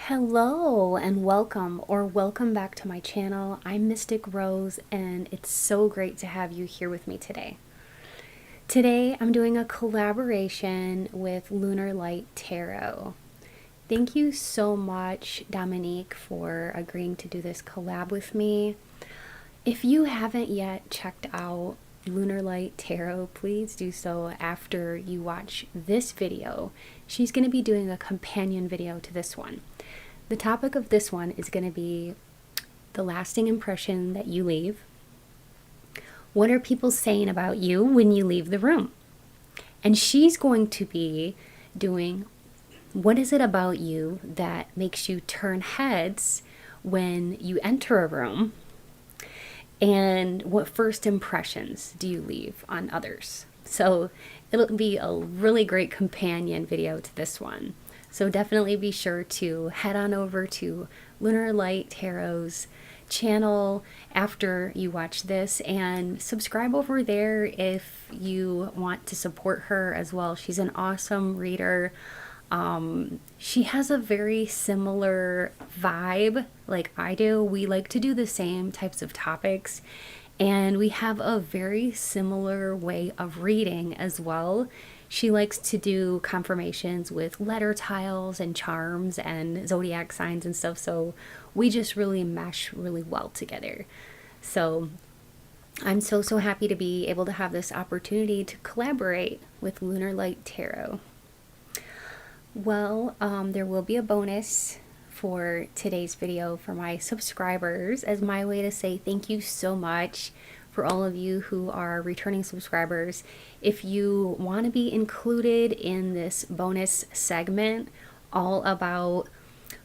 Hello and welcome back to my channel. I'm Mystic Rose and it's so great to have you here with me today. Today I'm doing a collaboration with Lunar Light Tarot. Thank you so much, Dominique, for agreeing to do this collab with me. If you haven't yet checked out Lunar Light Tarot, please do so after you watch this video. She's going to be doing a companion video to this one. The topic of this one is going to be the lasting impression that you leave. What are people saying about you when you leave the room? And she's going to be doing what is it about you that makes you turn heads when you enter a room? And what first impressions do you leave on others? So it'll be a really great companion video to this one. So definitely be sure to head on over to Lunar Light Tarot's channel after you watch this and subscribe over there if you want to support her as well. She's an awesome reader. She has a very similar vibe like I do. We like to do the same types of topics and we have a very similar way of reading as well. She likes to do confirmations with letter tiles and charms and zodiac signs and stuff, so we just really mesh really well together. So I'm so happy to be able to have this opportunity to collaborate with Lunar Light Tarot. Well, there will be a bonus for today's video for my subscribers as my way to say thank you so much for all of you who are returning subscribers. If you want to be included in this bonus segment all about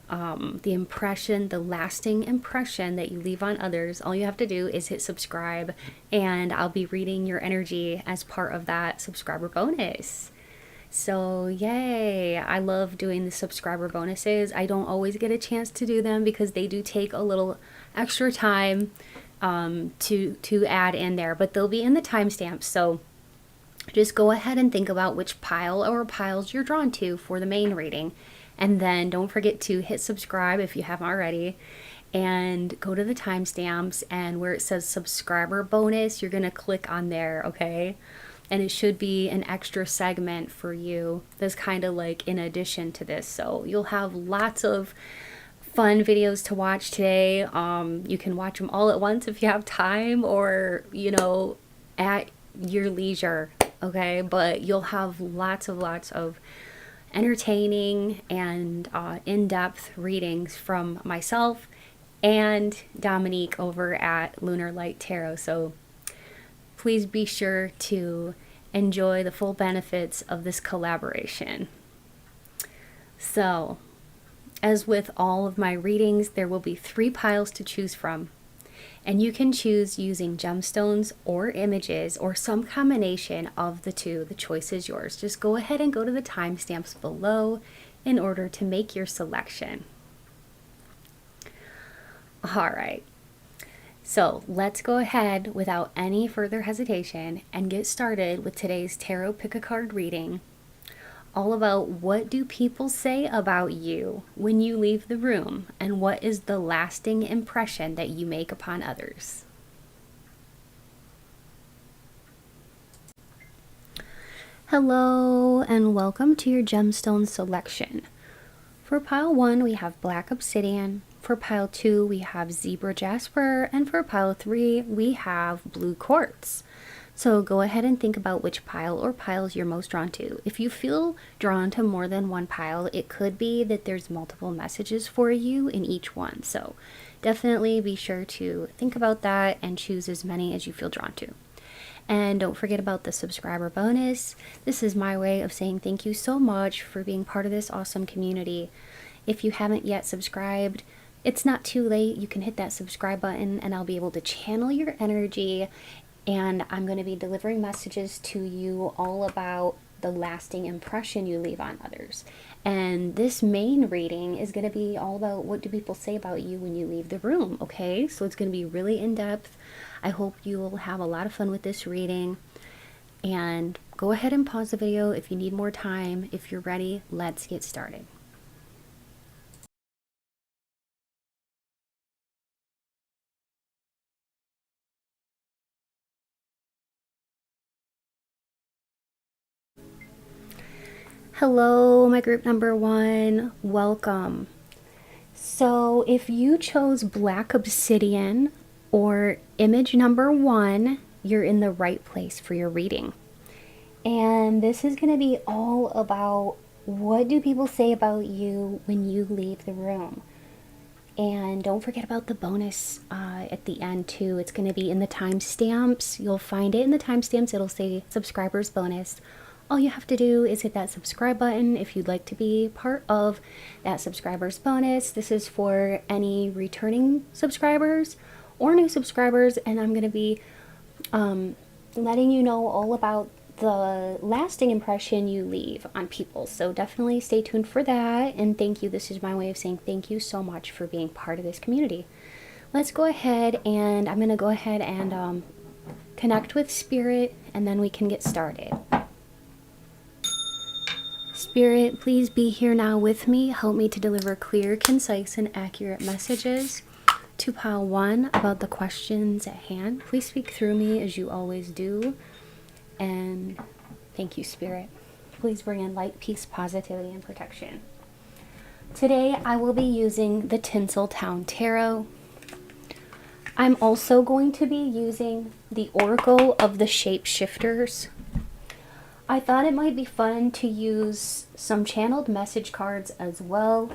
the lasting impression that you leave on others, all you have to do is hit subscribe and I'll be reading your energy as part of that subscriber bonus. So yay, I love doing the subscriber bonuses. I don't always get a chance to do them because they do take a little extra time to add in there, but they'll be in the timestamps. So just go ahead and think about which pile or piles you're drawn to for the main reading. And then don't forget to hit subscribe if you haven't already and go to the timestamps, and where it says subscriber bonus, you're going to click on there, okay? And it should be an extra segment for you that's kind of like in addition to this. So you'll have lots of fun videos to watch today. You can watch them all at once if you have time, or at your leisure, okay? But you'll have lots of entertaining and in-depth readings from myself and Dominique over at Lunar Light Tarot. So please be sure to enjoy the full benefits of this collaboration. So, as with all of my readings, there will be 3 piles to choose from. And you can choose using gemstones or images or some combination of the two. The choice is yours. Just go ahead and go to the timestamps below in order to make your selection. All right. So let's go ahead without any further hesitation and get started with today's tarot pick a card reading, all about what do people say about you when you leave the room and what is the lasting impression that you make upon others. Hello and welcome to your gemstone selection. For pile 1 we have black obsidian, for pile 2 we have zebra jasper, and for pile 3 we have blue quartz. So go ahead and think about which pile or piles you're most drawn to. If you feel drawn to more than one pile, it could be that there's multiple messages for you in each one. So definitely be sure to think about that and choose as many as you feel drawn to. And don't forget about the subscriber bonus. This is my way of saying thank you so much for being part of this awesome community. If you haven't yet subscribed, it's not too late. You can hit that subscribe button and I'll be able to channel your energy, and I'm going to be delivering messages to you all about the lasting impression you leave on others. And this main reading is going to be all about what do people say about you when you leave the room, okay? So it's going to be really in-depth. I hope you'll have a lot of fun with this reading. And go ahead and pause the video if you need more time. If you're ready, let's get started. Hello, my group number 1. Welcome. So if you chose Black Obsidian or image number 1, you're in the right place for your reading. And this is going to be all about what do people say about you when you leave the room. And don't forget about the bonus at the end too. It's going to be in the timestamps. You'll find it in the timestamps. It'll say subscribers bonus. All you have to do is hit that subscribe button if you'd like to be part of that subscribers bonus. This is for any returning subscribers or new subscribers, and I'm going to be letting you know all about the lasting impression you leave on people. So definitely stay tuned for that, and thank you. This is my way of saying thank you so much for being part of this community. Let's go ahead, and I'm going to go ahead and connect with Spirit, and then we can get started. Spirit, please be here now with me. Help me to deliver clear, concise, and accurate messages to Pile 1 about the questions at hand. Please speak through me as you always do. And thank you, Spirit. Please bring in light, peace, positivity, and protection. Today, I will be using the Tinseltown Tarot. I'm also going to be using the Oracle of the Shapeshifters. I thought it might be fun to use some channeled message cards as well.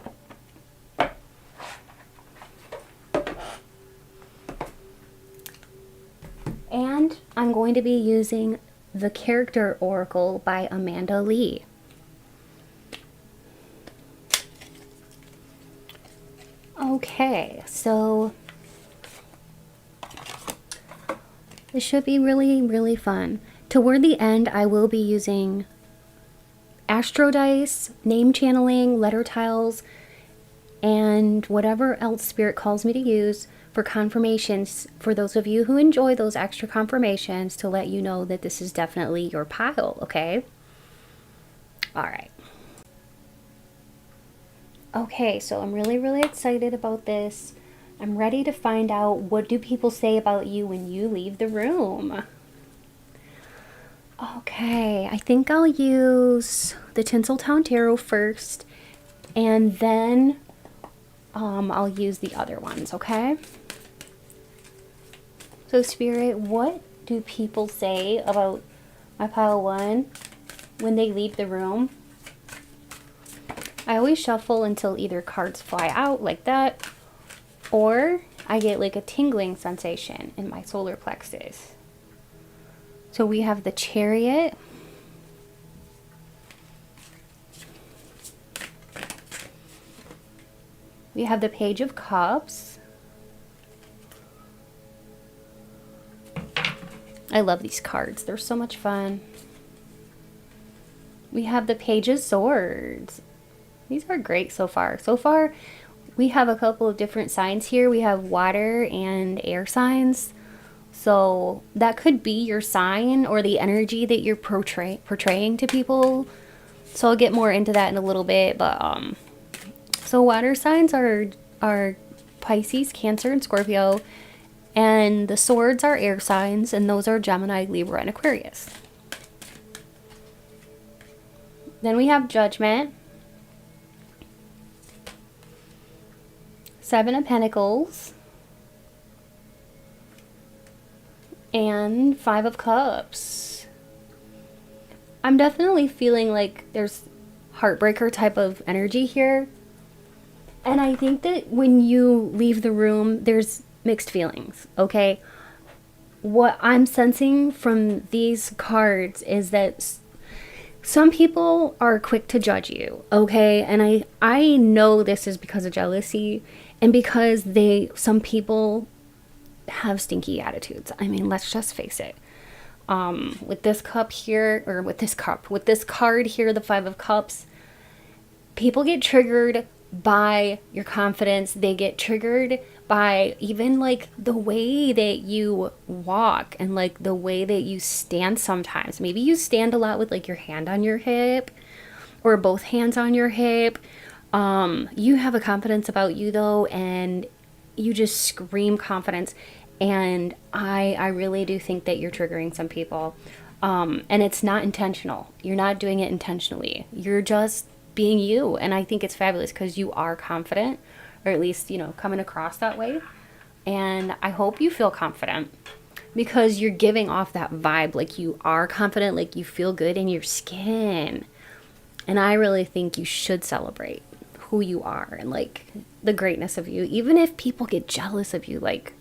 And I'm going to be using the Character Oracle by Amanda Lee. Okay, so this should be really, really fun. Toward the end, I will be using astro dice, name channeling, letter tiles, and whatever else Spirit calls me to use for confirmations for those of you who enjoy those extra confirmations, to let you know that this is definitely your pile, okay? All right. Okay, so I'm really, really excited about this. I'm ready to find out, what do people say about you when you leave the room? Okay, I think I'll use the Tinseltown Tarot first, and then I'll use the other ones, okay? So Spirit, what do people say about my Pile 1 when they leave the room? I always shuffle until either cards fly out like that, or I get like a tingling sensation in my solar plexus. So we have the Chariot, we have the Page of Cups. I love these cards, they're so much fun. We have the Page of Swords. These are great so far. So far, we have a couple of different signs here. We have water and air signs. So that could be your sign or the energy that you're portraying to people. So I'll get more into that in a little bit. But so water signs are Pisces, Cancer, and Scorpio. And the swords are air signs, and those are Gemini, Libra, and Aquarius. Then we have Judgment, Seven of Pentacles, and Five of Cups. I'm definitely feeling like there's heartbreaker type of energy here. And I think that when you leave the room, there's mixed feelings, okay? What I'm sensing from these cards is that some people are quick to judge you, okay? And I know this is because of jealousy and because some people have stinky attitudes. I mean, let's just face it. With this cup here, or with this card here, the Five of Cups, people get triggered by your confidence. They get triggered by even like the way that you walk and like the way that you stand sometimes. Maybe you stand a lot with like your hand on your hip or both hands on your hip. You have a confidence about you though, and you just scream confidence. And I really do think that you're triggering some people. And it's not intentional. You're not doing it intentionally. You're just being you. And I think it's fabulous because you are confident, or at least, you know, coming across that way. And I hope you feel confident because you're giving off that vibe like you are confident, like you feel good in your skin. And I really think you should celebrate who you are and like the greatness of you. Even if people get jealous of you, like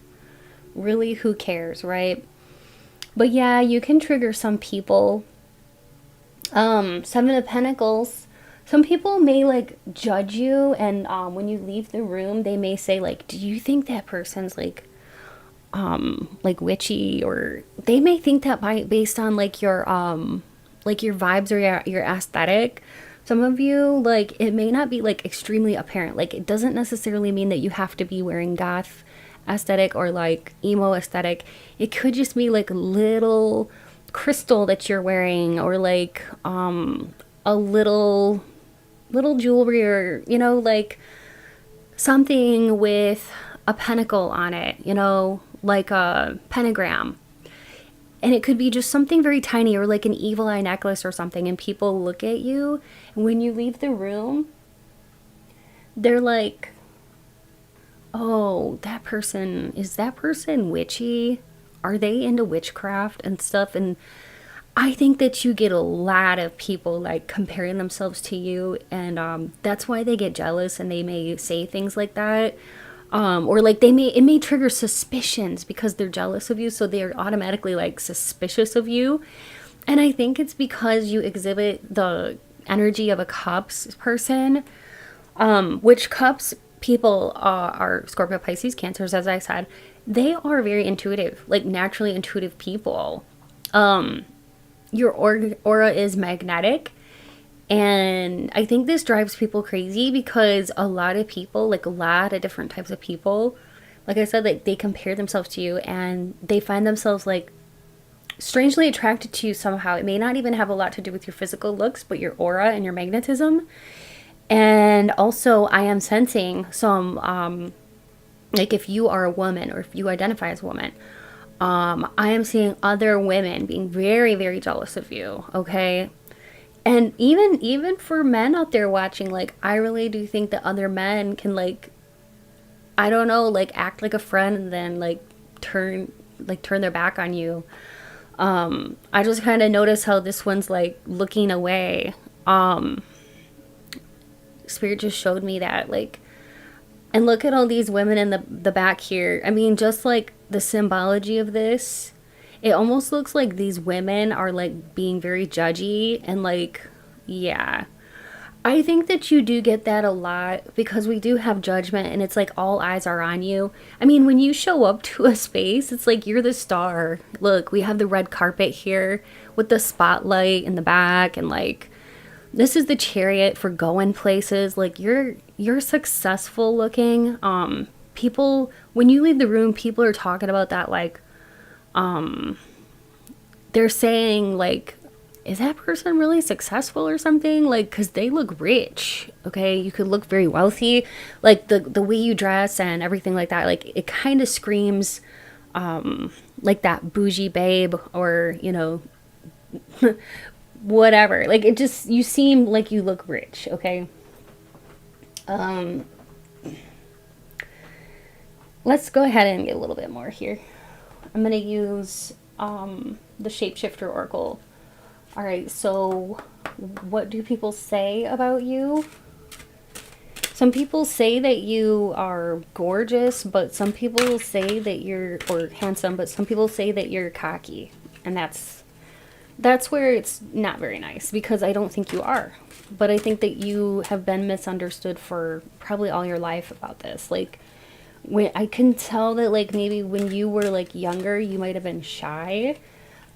really, who cares, right? But yeah, you can trigger some people. Seven of Pentacles. Some people may like judge you, and when you leave the room, they may say like, "Do you think that person's like witchy?" Or they may think that based on like your vibes or your aesthetic. Some of you, like, it may not be like extremely apparent. Like, it doesn't necessarily mean that you have to be wearing goth aesthetic or like emo aesthetic. It could just be like a little crystal that you're wearing, or like a little jewelry, or you know, like something with a pentacle on it, you know, like a pentagram. And it could be just something very tiny, or like an evil eye necklace or something, and people look at you, and when you leave the room, they're like, "Oh, is that person witchy? Are they into witchcraft and stuff?" And I think that you get a lot of people like comparing themselves to you, and that's why they get jealous and they may say things like that. Or like it may trigger suspicions because they're jealous of you, so they're automatically like suspicious of you. And I think it's because you exhibit the energy of a cups person, which cups people are Scorpio, Pisces, Cancers, as I said. They are very intuitive, like naturally intuitive people. Your aura is magnetic. And I think this drives people crazy because a lot of people, like a lot of different types of people, like I said, like they compare themselves to you, and they find themselves like strangely attracted to you somehow. It may not even have a lot to do with your physical looks, but your aura and your magnetism. And also I am sensing some, like if you are a woman or if you identify as a woman, I am seeing other women being very, very jealous of you. Okay. And even for men out there watching, like, I really do think that other men can, like, I don't know, like, act like a friend and then, like, turn their back on you. I just kind of notice how this one's, like, looking away. Spirit just showed me that, like, and look at all these women in the back here. I mean, just, like, the symbology of this. It almost looks like these women are like being very judgy and like, yeah. I think that you do get that a lot because we do have judgment, and it's like all eyes are on you. I mean, when you show up to a space, it's like you're the star. Look, we have the red carpet here with the spotlight in the back, and like this is the chariot for going places. Like you're successful looking. People, when you leave the room, people are talking about that, like they're saying like, is that person really successful or something? Like, cause they look rich. Okay. You could look very wealthy, like the way you dress and everything like that. Like it kind of screams, like that bougie babe, or, you know, whatever. Like it just, you seem like you look rich. Okay. Let's go ahead and get a little bit more here. I'm going to use the Shapeshifter Oracle. All right, so what do people say about you? Some people say that you are gorgeous, but some people say that you're, or handsome, but some people say that you're cocky. And that's where it's not very nice, because I don't think you are. But I think that you have been misunderstood for probably all your life about this. Like, when I can tell that, like, maybe when you were like younger, you might have been shy,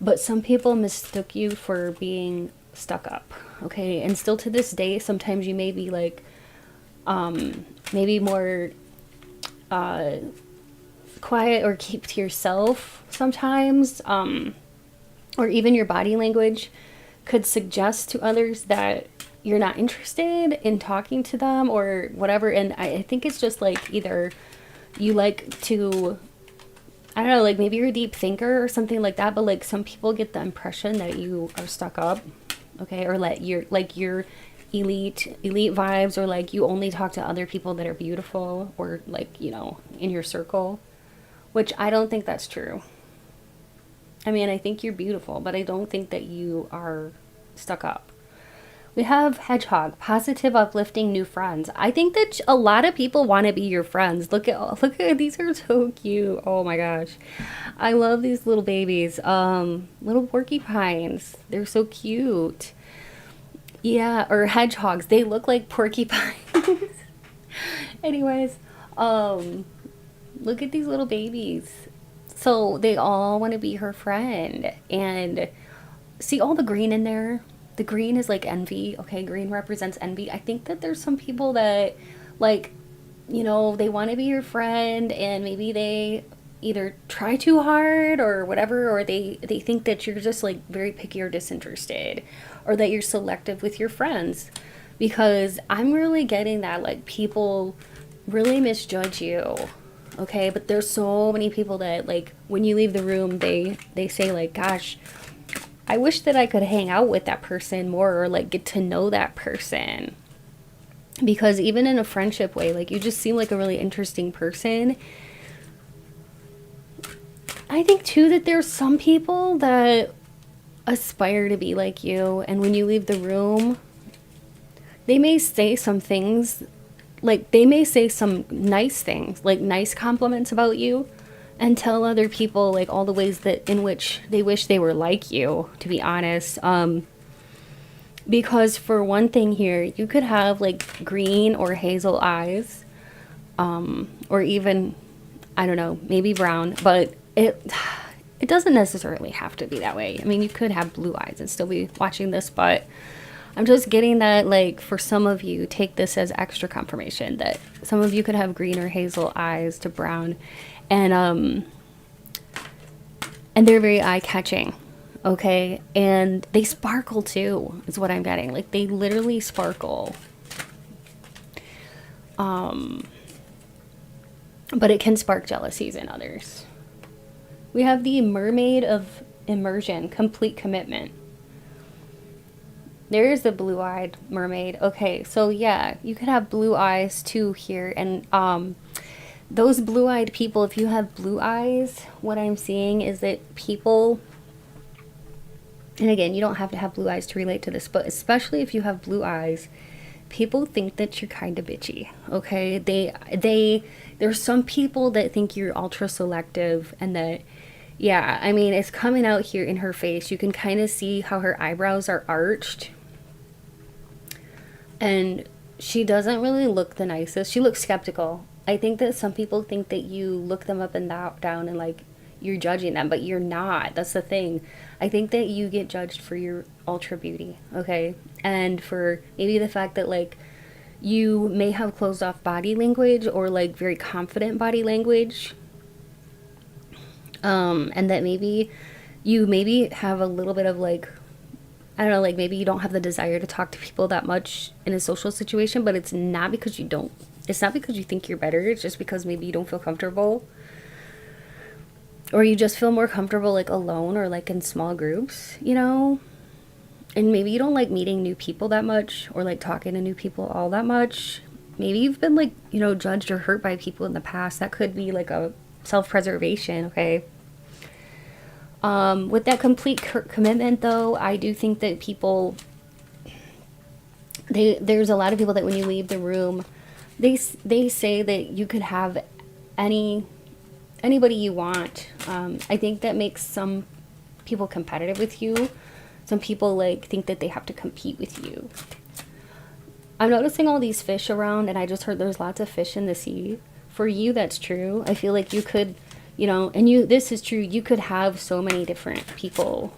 but some people mistook you for being stuck up. Okay. And still to this day, sometimes you may be like, maybe more, quiet or keep to yourself sometimes. Or even your body language could suggest to others that you're not interested in talking to them or whatever. And I think it's just like either you like to I don't know, like maybe you're a deep thinker or something like that, but like some people get the impression that you are stuck up, okay, or that you're elite vibes, or like you only talk to other people that are beautiful, or like, you know, in your circle, which I don't think that's true. I mean, I think you're beautiful, but I don't think that you are stuck up. We have hedgehog, positive, uplifting new friends. I think that a lot of people want to be your friends. Look at these are so cute. Oh my gosh, I love these little babies. Little porcupines. They're so cute. Yeah, or hedgehogs. They look like porcupines. Anyways, um, look at these little babies. So they all want to be her friend. And see all the green in there? The green is like envy. Okay, green represents envy. I think that there's some people that, like, you know, they want to be your friend, and maybe they either try too hard or whatever, or they think that you're just like very picky or disinterested, or that you're selective with your friends. Because I'm really getting that, like, people really misjudge you. Okay, but there's so many people that, like, when you leave the room, they say like, gosh, I wish that I could hang out with that person more, or like get to know that person. Because even in a friendship way, like, you just seem like a really interesting person. I think too that there's some people that aspire to be like you, and when you leave the room, they may say some things, like they may say some nice things, like nice compliments about you, and tell other people like all the ways that in which they wish they were like you, to be honest. Because for one thing here, you could have like green or hazel eyes, or even, I don't know, maybe brown, but it doesn't necessarily have to be that way. I mean, you could have blue eyes and still be watching this, but I'm just getting that, like, for some of you, take this as extra confirmation that some of you could have green or hazel eyes to brown, and they're very eye-catching, okay? And they sparkle too, is what I'm getting. Like, they literally sparkle. But it can spark jealousies in others. We have the mermaid of immersion, complete commitment. There's the blue-eyed mermaid. Okay, so yeah, you could have blue eyes too here. And those blue-eyed people, if you have blue eyes, what I'm seeing is that people, and again, you don't have to have blue eyes to relate to this, but especially if you have blue eyes, people think that you're kind of bitchy, okay? There's some people that think you're ultra selective, and that, yeah, I mean, it's coming out here in her face. You can kind of see how her eyebrows are arched. And she doesn't really look the nicest. She looks skeptical. I think that some people think that you look them up and down and like you're judging them, but you're not. That's the thing. I think that you get judged for your ultra beauty, okay? And for maybe the fact that like you may have closed off body language, or like very confident body language. And that maybe you have a little bit of like, I don't know, like maybe you don't have the desire to talk to people that much in a social situation, but it's not because you don't. It's not because you think you're better. It's just because maybe you don't feel comfortable. Or you just feel more comfortable like alone, or like in small groups, you know? And maybe you don't like meeting new people that much, or like talking to new people all that much. Maybe you've been like, you know, judged or hurt by people in the past. That could be like a self-preservation, okay? With that complete commitment, though, I do think that people, there's a lot of people that when you leave the room, they say that you could have anybody you want. I think that makes some people competitive with you. Some people like think that they have to compete with you. I'm noticing all these fish around, and I just heard there's lots of fish in the sea. For you, that's true. I feel like you could, you know, and this is true, you could have so many different people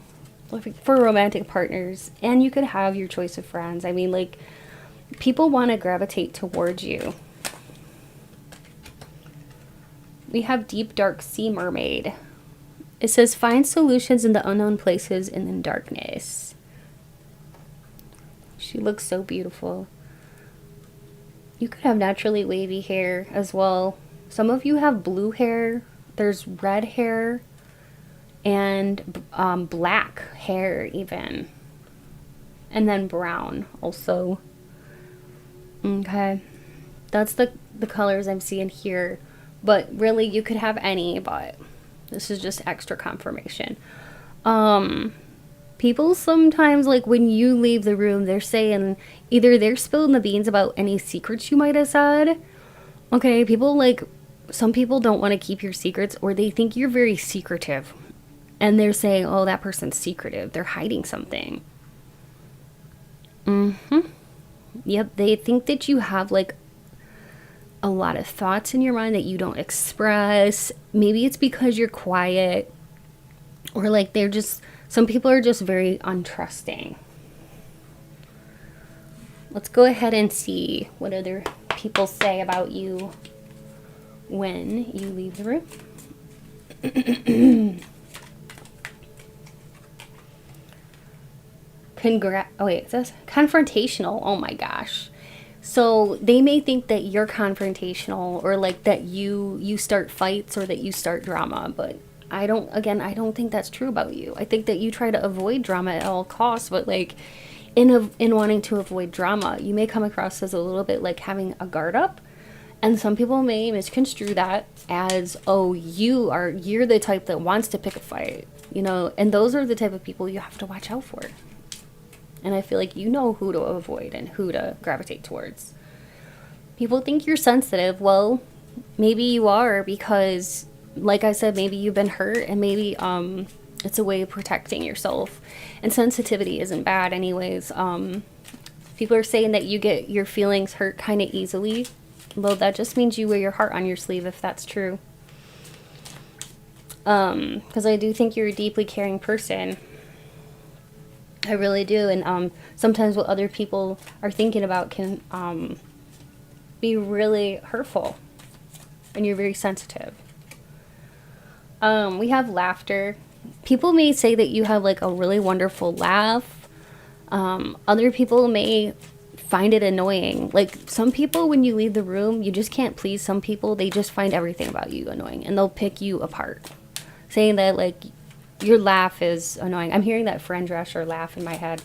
for romantic partners, and you could have your choice of friends. I mean, like, people want to gravitate towards you. We have deep dark sea mermaid. It says find solutions in the unknown places and in darkness. She looks so beautiful. You could have naturally wavy hair as well. Some of you have blue hair. There's red hair and black hair even. And then brown also. Okay. That's the colors I'm seeing here. But really, you could have any, but this is just extra confirmation. People sometimes, like, when you leave the room, they're saying either they're spilling the beans about any secrets you might have said. Okay, people, like, some people don't want to keep your secrets, or they think you're very secretive. And they're saying, oh, that person's secretive. They're hiding something. Yep, they think that you have, like, a lot of thoughts in your mind that you don't express. Maybe it's because you're quiet. Or, like, they're just... Some people are just very untrusting. Let's go ahead and see what other people say about you when you leave the room. Oh wait, it says confrontational. Oh my gosh. So they may think that you're confrontational, or like that you start fights, or that you start drama, but I don't think that's true about you. I think that you try to avoid drama at all costs, but like in wanting to avoid drama, you may come across as a little bit like having a guard up, and some people may misconstrue that as, oh, you're the type that wants to pick a fight, you know, and those are the type of people you have to watch out for. And I feel like you know who to avoid and who to gravitate towards. People think you're sensitive. Well, maybe you are, because like I said, maybe you've been hurt, and maybe it's a way of protecting yourself. And sensitivity isn't bad anyways. People are saying that you get your feelings hurt kind of easily. Well, that just means you wear your heart on your sleeve, if that's true. Because I do think you're a deeply caring person. I really do. And sometimes what other people are thinking about can be really hurtful. And you're very sensitive. We have laughter. People may say that you have like a really wonderful laugh. Other people may find it annoying. Like some people, when you leave the room, you just can't please some people. They just find everything about you annoying, and they'll pick you apart, saying that like your laugh is annoying. I'm hearing that Fran Drescher laugh in my head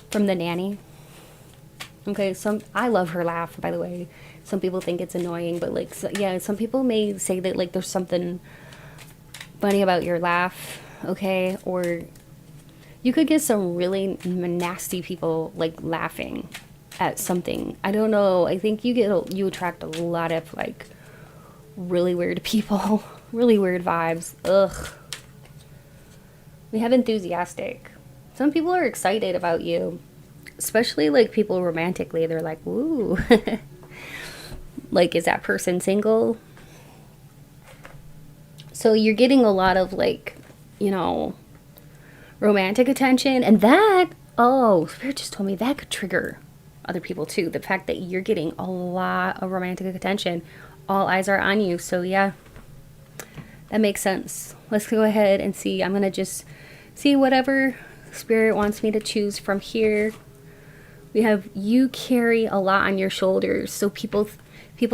from The Nanny. Okay, I love her laugh, by the way. Some people think it's annoying, but like, yeah, some people may say that like there's something funny about your laugh, okay? Or you could get some really nasty people like laughing at something. I don't know. I think you attract a lot of like really weird people, really weird vibes. Ugh. We have enthusiastic. Some people are excited about you, especially like people romantically. They're like, woo. Like, is that person single? So you're getting a lot of like, you know, romantic attention, and that, oh, Spirit just told me that could trigger other people too. The fact that you're getting a lot of romantic attention, all eyes are on you. So yeah, that makes sense. Let's go ahead and see. I'm gonna just see whatever Spirit wants me to choose from here. We have you carry a lot on your shoulders. So people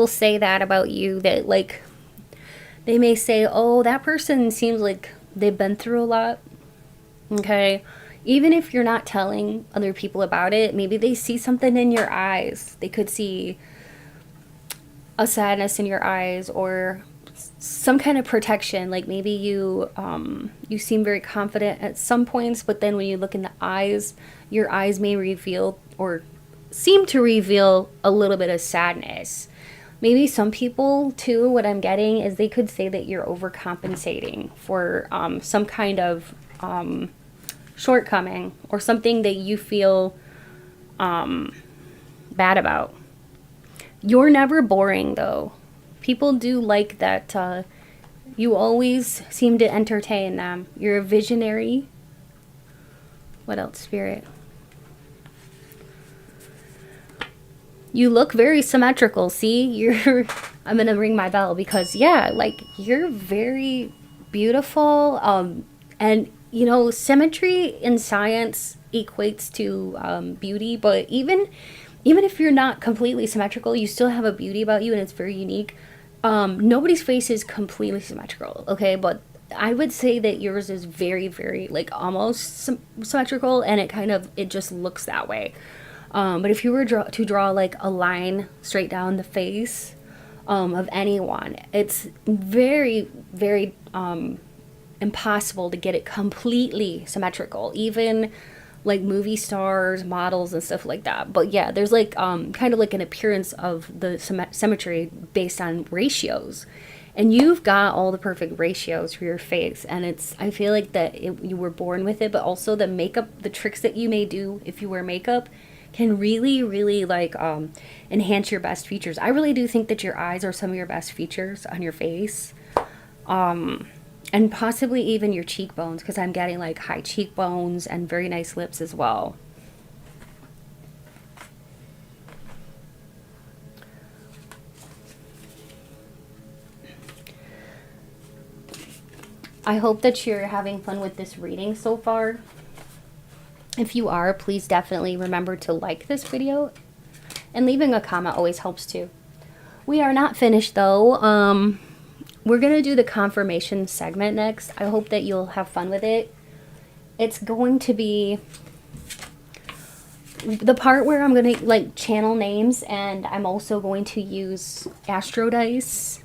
say that about you, that like they may say, oh, that person seems like they've been through a lot. Okay. Even if you're not telling other people about it, maybe they see something in your eyes. They could see a sadness in your eyes, or some kind of protection. Like maybe you seem very confident at some points, but then when you look in the eyes, your eyes may reveal or seem to reveal a little bit of sadness. Maybe some people too, what I'm getting is they could say that you're overcompensating for some kind of shortcoming, or something that you feel bad about. You're never boring though. People do like that you always seem to entertain them. You're a visionary. What else, Spirit? You look very symmetrical. See, I'm gonna ring my bell, because yeah, like you're very beautiful. And you know, symmetry in science equates to beauty, but even if you're not completely symmetrical, you still have a beauty about you, and it's very unique. Nobody's face is completely symmetrical, okay? But I would say that yours is very, very, like, almost symmetrical, and it just looks that way. But if you were to draw like a line straight down the face of anyone, it's very, very impossible to get it completely symmetrical, even like movie stars, models, and stuff like that. But yeah, there's like kind of like an appearance of the symmetry based on ratios, and you've got all the perfect ratios for your face. And I feel like that you were born with it, but also the makeup, the tricks that you may do if you wear makeup can really, really like enhance your best features. I really do think that your eyes are some of your best features on your face. And possibly even your cheekbones, because I'm getting like high cheekbones and very nice lips as well. I hope that you're having fun with this reading so far. If you are, please definitely remember to like this video, and leaving a comment always helps too. We are not finished though. We're going to do the confirmation segment next. I hope that you'll have fun with it. It's going to be the part where I'm going to like channel names, and I'm also going to use astro dice.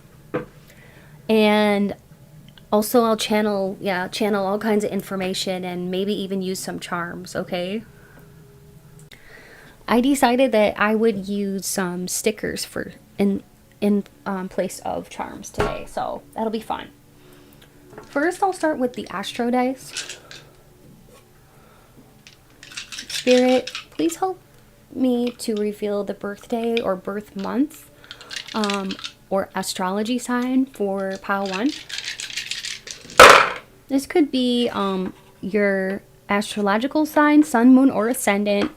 And also I'll channel all kinds of information, and maybe even use some charms, okay? I decided that I would use some stickers in place of charms today, so that'll be fun. First, I'll start with the astro dice. Spirit, please help me to reveal the birthday or birth month or astrology sign for pile 1. This could be your astrological sign, sun, moon, or ascendant,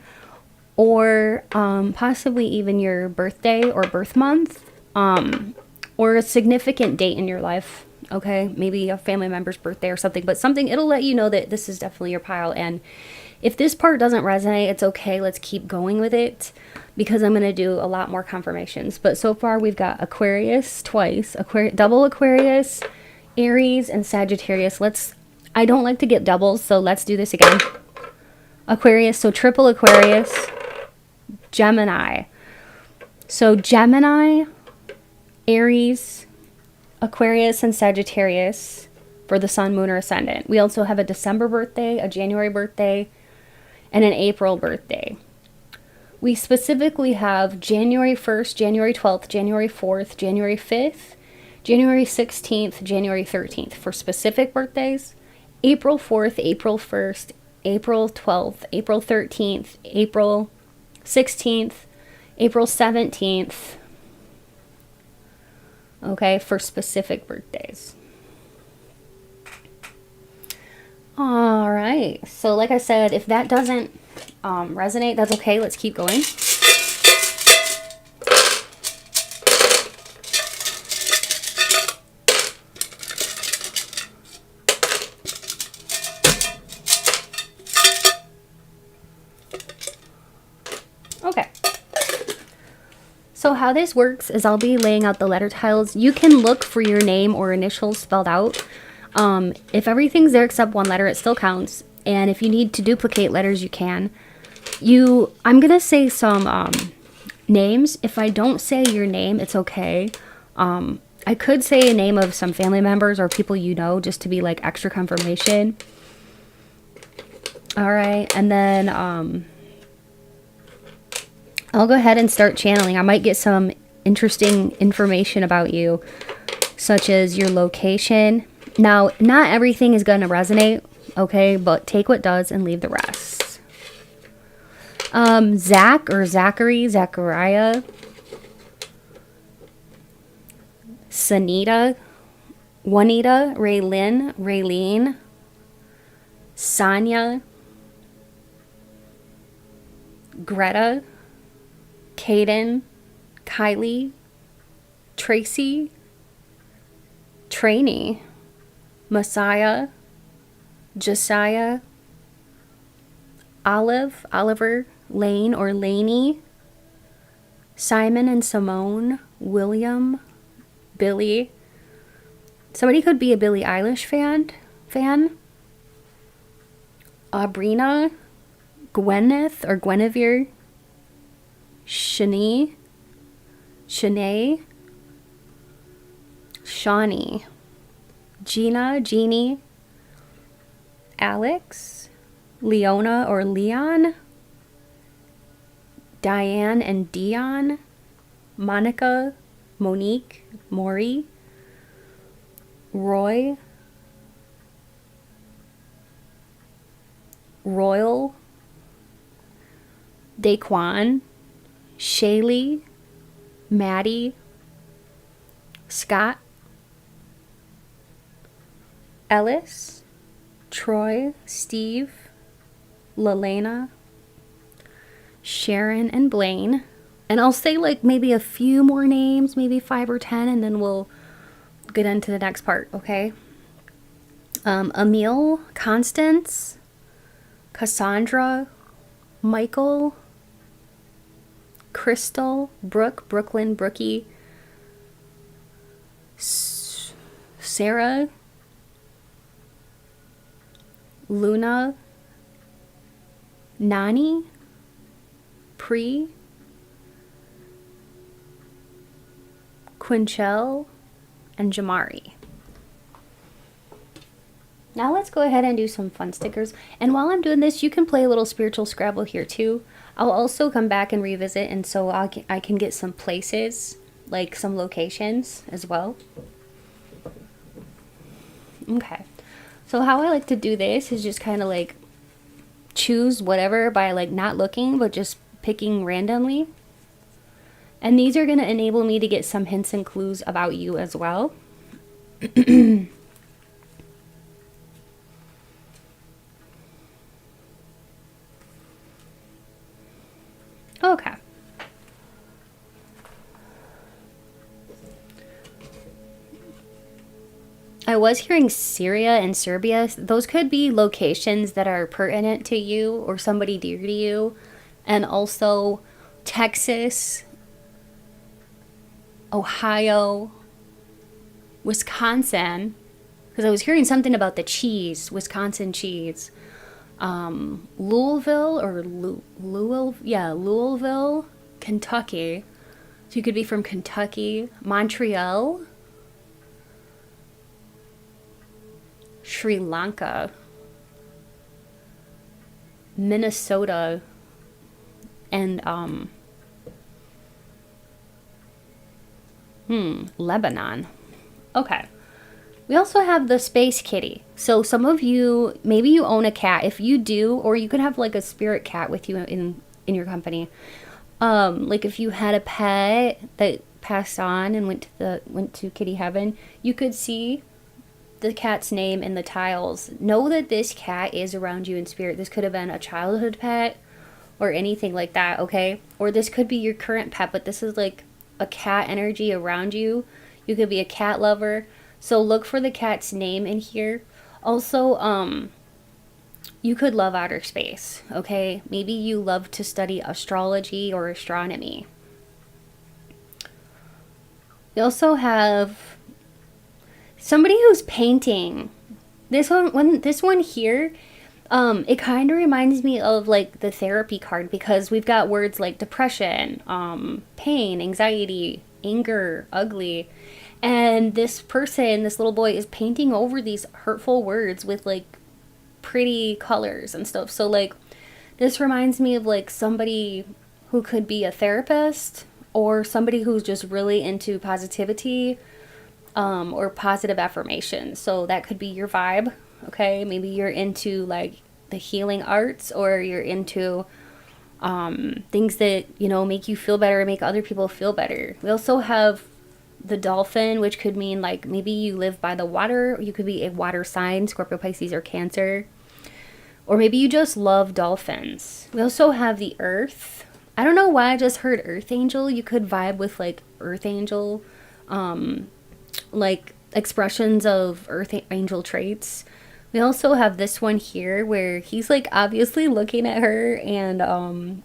or possibly even your birthday or birth month. Or a significant date in your life, okay? Maybe a family member's birthday or something, but something, it'll let you know that this is definitely your pile. And if this part doesn't resonate, it's okay. Let's keep going with it, because I'm going to do a lot more confirmations. But so far we've got Aquarius twice, double Aquarius, Aries, and Sagittarius. I don't like to get doubles, so let's do this again. Aquarius, so triple Aquarius, Gemini. So Gemini, Aries, Aquarius, and Sagittarius for the sun, moon, or ascendant. We also have a December birthday, a January birthday, and an April birthday. We specifically have January 1st, January 12th, January 4th, January 5th, January 16th, January 13th for specific birthdays. April 4th, April 1st, April 12th, April 13th, April 16th, April 17th. Okay, for specific birthdays. All right, so like I said, if that doesn't resonate, that's okay. Let's keep going. Okay. So how this works is I'll be laying out the letter tiles. You can look for your name or initials spelled out. If everything's there except one letter, it still counts. And if you need to duplicate letters, you can. I'm going to say some names. If I don't say your name, it's okay. I could say a name of some family members or people you know, just to be like extra confirmation. All right, and then I'll go ahead and start channeling. I might get some interesting information about you, such as your location. Now, not everything is going to resonate, okay? But take what does and leave the rest. Zach or Zachary, Zachariah. Sanita, Juanita, Raylyn, Raylene. Sonia. Greta. Kaden, Kylie, Tracy, Trainee, Messiah, Josiah, Oliver, Lane or Laney, Simon and Simone, William, Billie. Somebody could be a Billie Eilish fan. Abrina, Gwyneth or Guinevere, Shanae, Shawnee, Gina, Jeannie, Alex, Leona or Leon, Diane and Dion, Monica, Monique, Maury, Roy, Royal, Daquan, Shaylee, Maddie, Scott, Ellis, Troy, Steve, Lelena, Sharon, and Blaine. And I'll say like maybe a few more names, maybe 5 or 10, and then we'll get into the next part, okay? Emil, Constance, Cassandra, Michael, Crystal, Brooke, Brooklyn, Brookie, Sarah, Luna, Nani, Pre, Quinchelle, and Jamari. Now let's go ahead and do some fun stickers. And while I'm doing this, you can play a little spiritual Scrabble here too. I'll also come back and revisit, and so I can get some places, like some locations as well. Okay. So how I like to do this is just kind of like choose whatever by like not looking, but just picking randomly. And these are going to enable me to get some hints and clues about you as well. Okay. I was hearing Syria and Serbia. Those could be locations that are pertinent to you or somebody dear to you. And also Texas, Ohio, Wisconsin. Because I was hearing something about the cheese, Wisconsin cheese. Louisville or Louisville, Kentucky. So you could be from Kentucky, Montreal, Sri Lanka, Minnesota, and Lebanon. Okay. We also have the space kitty. So some of you, maybe you own a cat. If you do, or you could have like a spirit cat with you in your company. Like if you had a pet that passed on and went to kitty heaven, you could see the cat's name in the tiles. Know that this cat is around you in spirit. This could have been a childhood pet or anything like that, okay? Or this could be your current pet, but this is like a cat energy around you. You could be a cat lover. So look for the cat's name in here. Also, you could love outer space, okay? Maybe you love to study astrology or astronomy. We also have somebody who's painting. This one here, it kind of reminds me of like the therapy card, because we've got words like depression, pain, anxiety, anger, ugly. And this person, this little boy, is painting over these hurtful words with like pretty colors and stuff. So like this reminds me of like somebody who could be a therapist, or somebody who's just really into positivity, or positive affirmations. So that could be your vibe. Okay, maybe you're into like the healing arts, or you're into things that, you know, make you feel better, make other people feel better. We also have the dolphin, which could mean like maybe you live by the water. You could be a water sign, Scorpio, Pisces, or Cancer. Or maybe you just love dolphins. We also have the earth. I don't know why I just heard earth angel. You could vibe with like earth angel, like expressions of earth angel traits. We also have this one here where he's like obviously looking at her, and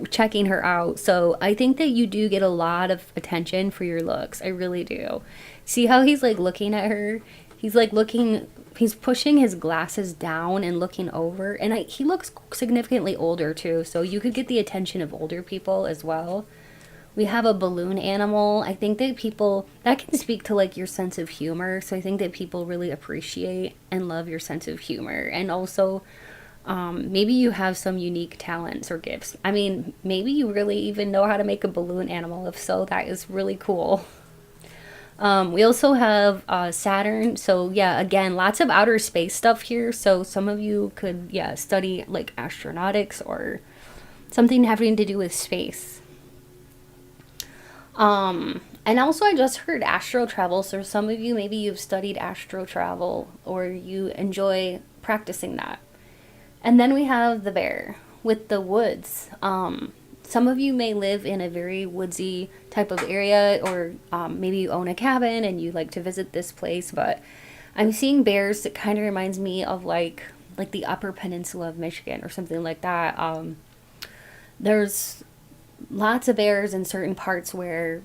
checking her out. So I think that you do get a lot of attention for your looks. I really do. See how he's like looking at her? He's like looking, he's pushing his glasses down and looking over. And he looks significantly older too. So you could get the attention of older people as well. We have a balloon animal. I think that people, that can speak to like your sense of humor. So I think that people really appreciate and love your sense of humor. And also, maybe you have some unique talents or gifts. I mean, maybe you really even know how to make a balloon animal. If so, that is really cool. We also have Saturn. So yeah, again, lots of outer space stuff here. So some of you could, yeah, study like astronautics or something having to do with space. And also I just heard astro travel. So some of you, maybe you've studied astro travel or you enjoy practicing that. And then we have the bear with the woods. Some of you may live in a very woodsy type of area, or maybe you own a cabin and you like to visit this place, but I'm seeing bears that kind of reminds me of like the Upper Peninsula of Michigan or something like that. There's lots of bears in certain parts where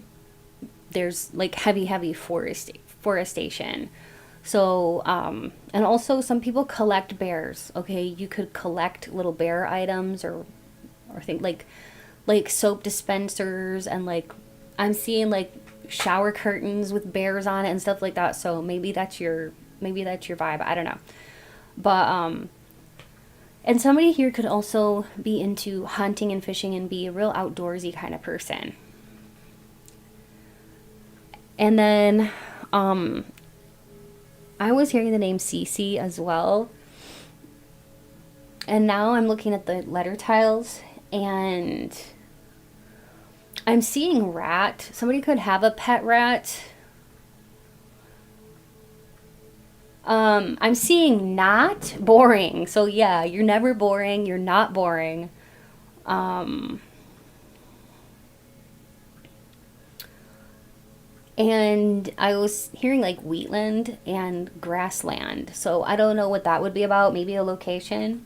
there's like heavy forestation. So, and also some people collect bears. Okay, you could collect little bear items or think like soap dispensers, and like I'm seeing like shower curtains with bears on it and stuff like that. So maybe that's your vibe. I don't know. But and somebody here could also be into hunting and fishing and be a real outdoorsy kind of person. And then I was hearing the name Cece as well. And now I'm looking at the letter tiles and I'm seeing rat. Somebody could have a pet rat. I'm seeing not boring. So yeah, you're never boring. You're not boring. And I was hearing like wheatland and grassland. So I don't know what that would be about. Maybe a location.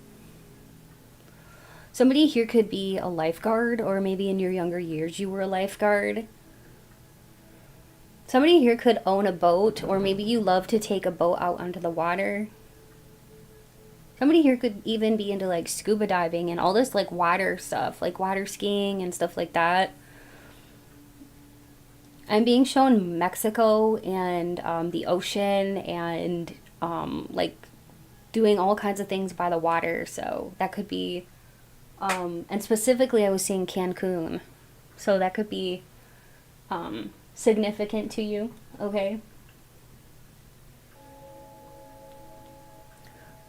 Somebody here could be a lifeguard, or maybe in your younger years you were a lifeguard. Somebody here could own a boat, or maybe you love to take a boat out onto the water. Somebody here could even be into like scuba diving and all this like water stuff, like water skiing and stuff like that. I'm being shown Mexico and the ocean and like doing all kinds of things by the water. So that could be, and specifically I was seeing Cancun. So that could be significant to you, okay?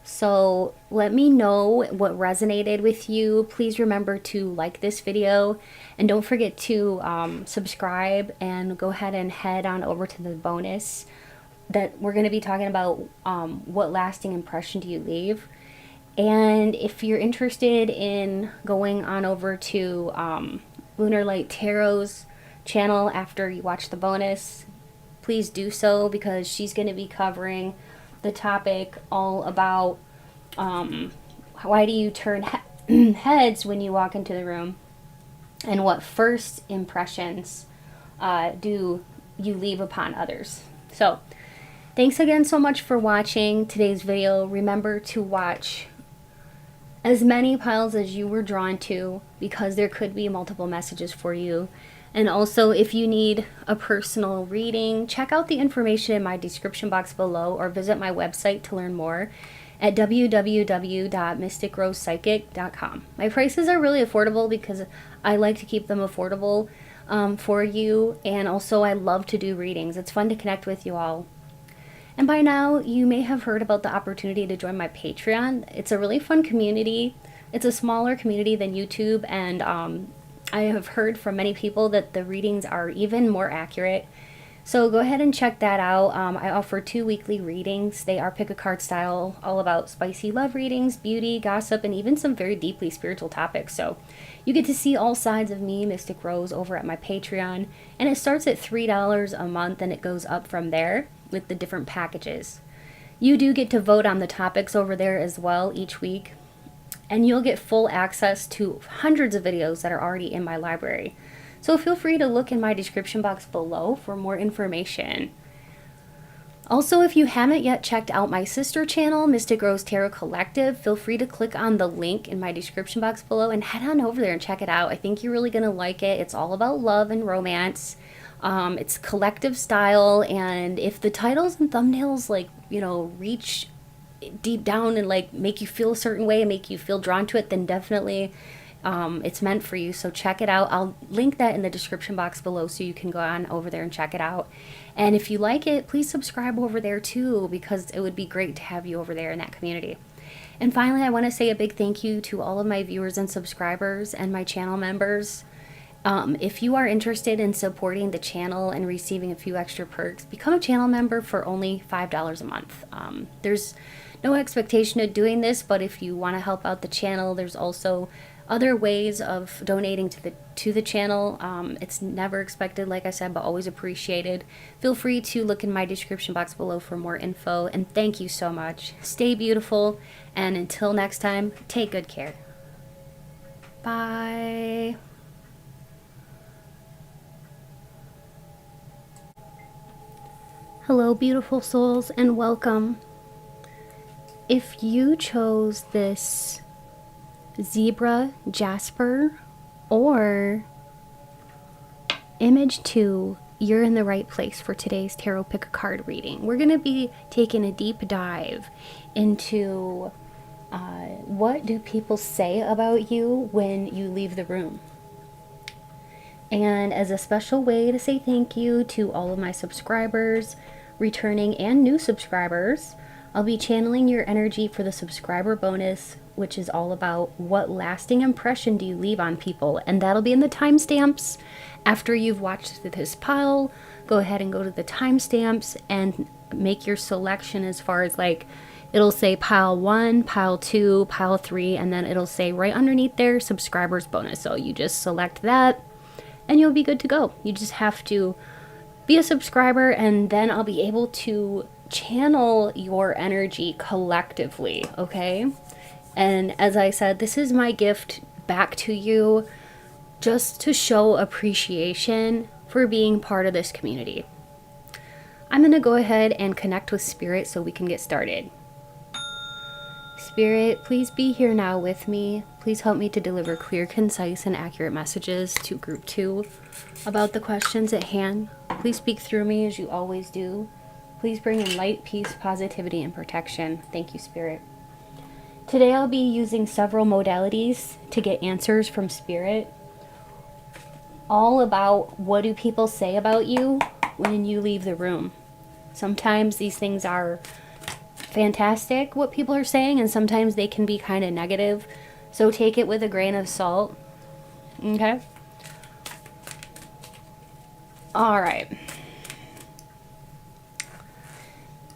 So let me know what resonated with you. Please remember to like this video and don't forget to subscribe, and go ahead and head on over to the bonus that we're going to be talking about what lasting impression do you leave. And if you're interested in going on over to Lunar Light Tarot's channel after you watch the bonus, please do so, because she's going to be covering the topic all about why do you turn heads when you walk into the room, and what first impressions do you leave upon others. So thanks again so much for watching today's video. Remember to watch as many piles as you were drawn to, because there could be multiple messages for you. And also, if you need a personal reading, check out the information in my description box below, or visit my website to learn more at www.mysticrosepsychic.com. My prices are really affordable because I like to keep them affordable for you, and also I love to do readings. It's fun to connect with you all. And by now, you may have heard about the opportunity to join my Patreon. It's a really fun community. It's a smaller community than YouTube, and I have heard from many people that the readings are even more accurate. So go ahead and check that out. I offer 2 weekly readings. They are pick a card style, all about spicy love readings, beauty, gossip, and even some very deeply spiritual topics. So you get to see all sides of me, Mystic Rose, over at my Patreon. And it starts at $3 a month, and it goes up from there with the different packages. You do get to vote on the topics over there as well each week. and you'll get full access to hundreds of videos that are already in my library. So feel free to look in my description box below for more information. Also, if you haven't yet checked out my sister channel, Mystic Rose Tarot Collective, feel free to click on the link in my description box below and head on over there and check it out. I think you're really going to like it. It's all about love and romance. It's collective style, and if the titles and thumbnails, like, you know, reach deep down and like make you feel a certain way and make you feel drawn to it, then definitely it's meant for you. So check it out. I'll link that in the description box below so you can go on over there and check it out. And if you like it, please subscribe over there too, because it would be great to have you over there in that community. And finally, I want to say a big thank you to all of my viewers and subscribers and my channel members. If you are interested in supporting the channel and receiving a few extra perks, become a channel member for only $5 a month. There's no expectation of doing this, but if you want to help out the channel, there's also other ways of donating to the channel. It's never expected, like I said, but always appreciated. Feel free to look in my description box below for more info, and thank you so much. Stay beautiful, and until next time, take good care. Bye. Hello, beautiful souls, and welcome. If you chose this zebra, jasper, or image 2, you're in the right place for today's tarot pick a card reading. We're going to be taking a deep dive into what do people say about you when you leave the room. And as a special way to say thank you to all of my subscribers, returning and new subscribers, I'll be channeling your energy for the subscriber bonus, which is all about what lasting impression do you leave on people. And that'll be in the timestamps. After you've watched this pile, go ahead and go to the timestamps and make your selection as far as, like, it'll say pile 1, pile 2, pile 3, and then it'll say right underneath there, subscribers bonus. So you just select that and you'll be good to go. You just have to be a subscriber, and then I'll be able to channel your energy collectively, okay? And as I said, this is my gift back to you, just to show appreciation for being part of this community. I'm going to go ahead and connect with Spirit so we can get started. Spirit, please be here now with me. Please help me to deliver clear, concise, and accurate messages to Group 2 about the questions at hand. Please speak through me as you always do. Please bring in light, peace, positivity, and protection. Thank you, Spirit. Today I'll be using several modalities to get answers from Spirit, all about what do people say about you when you leave the room. Sometimes these things are fantastic, what people are saying, and sometimes they can be kind of negative. So take it with a grain of salt. Okay? All right.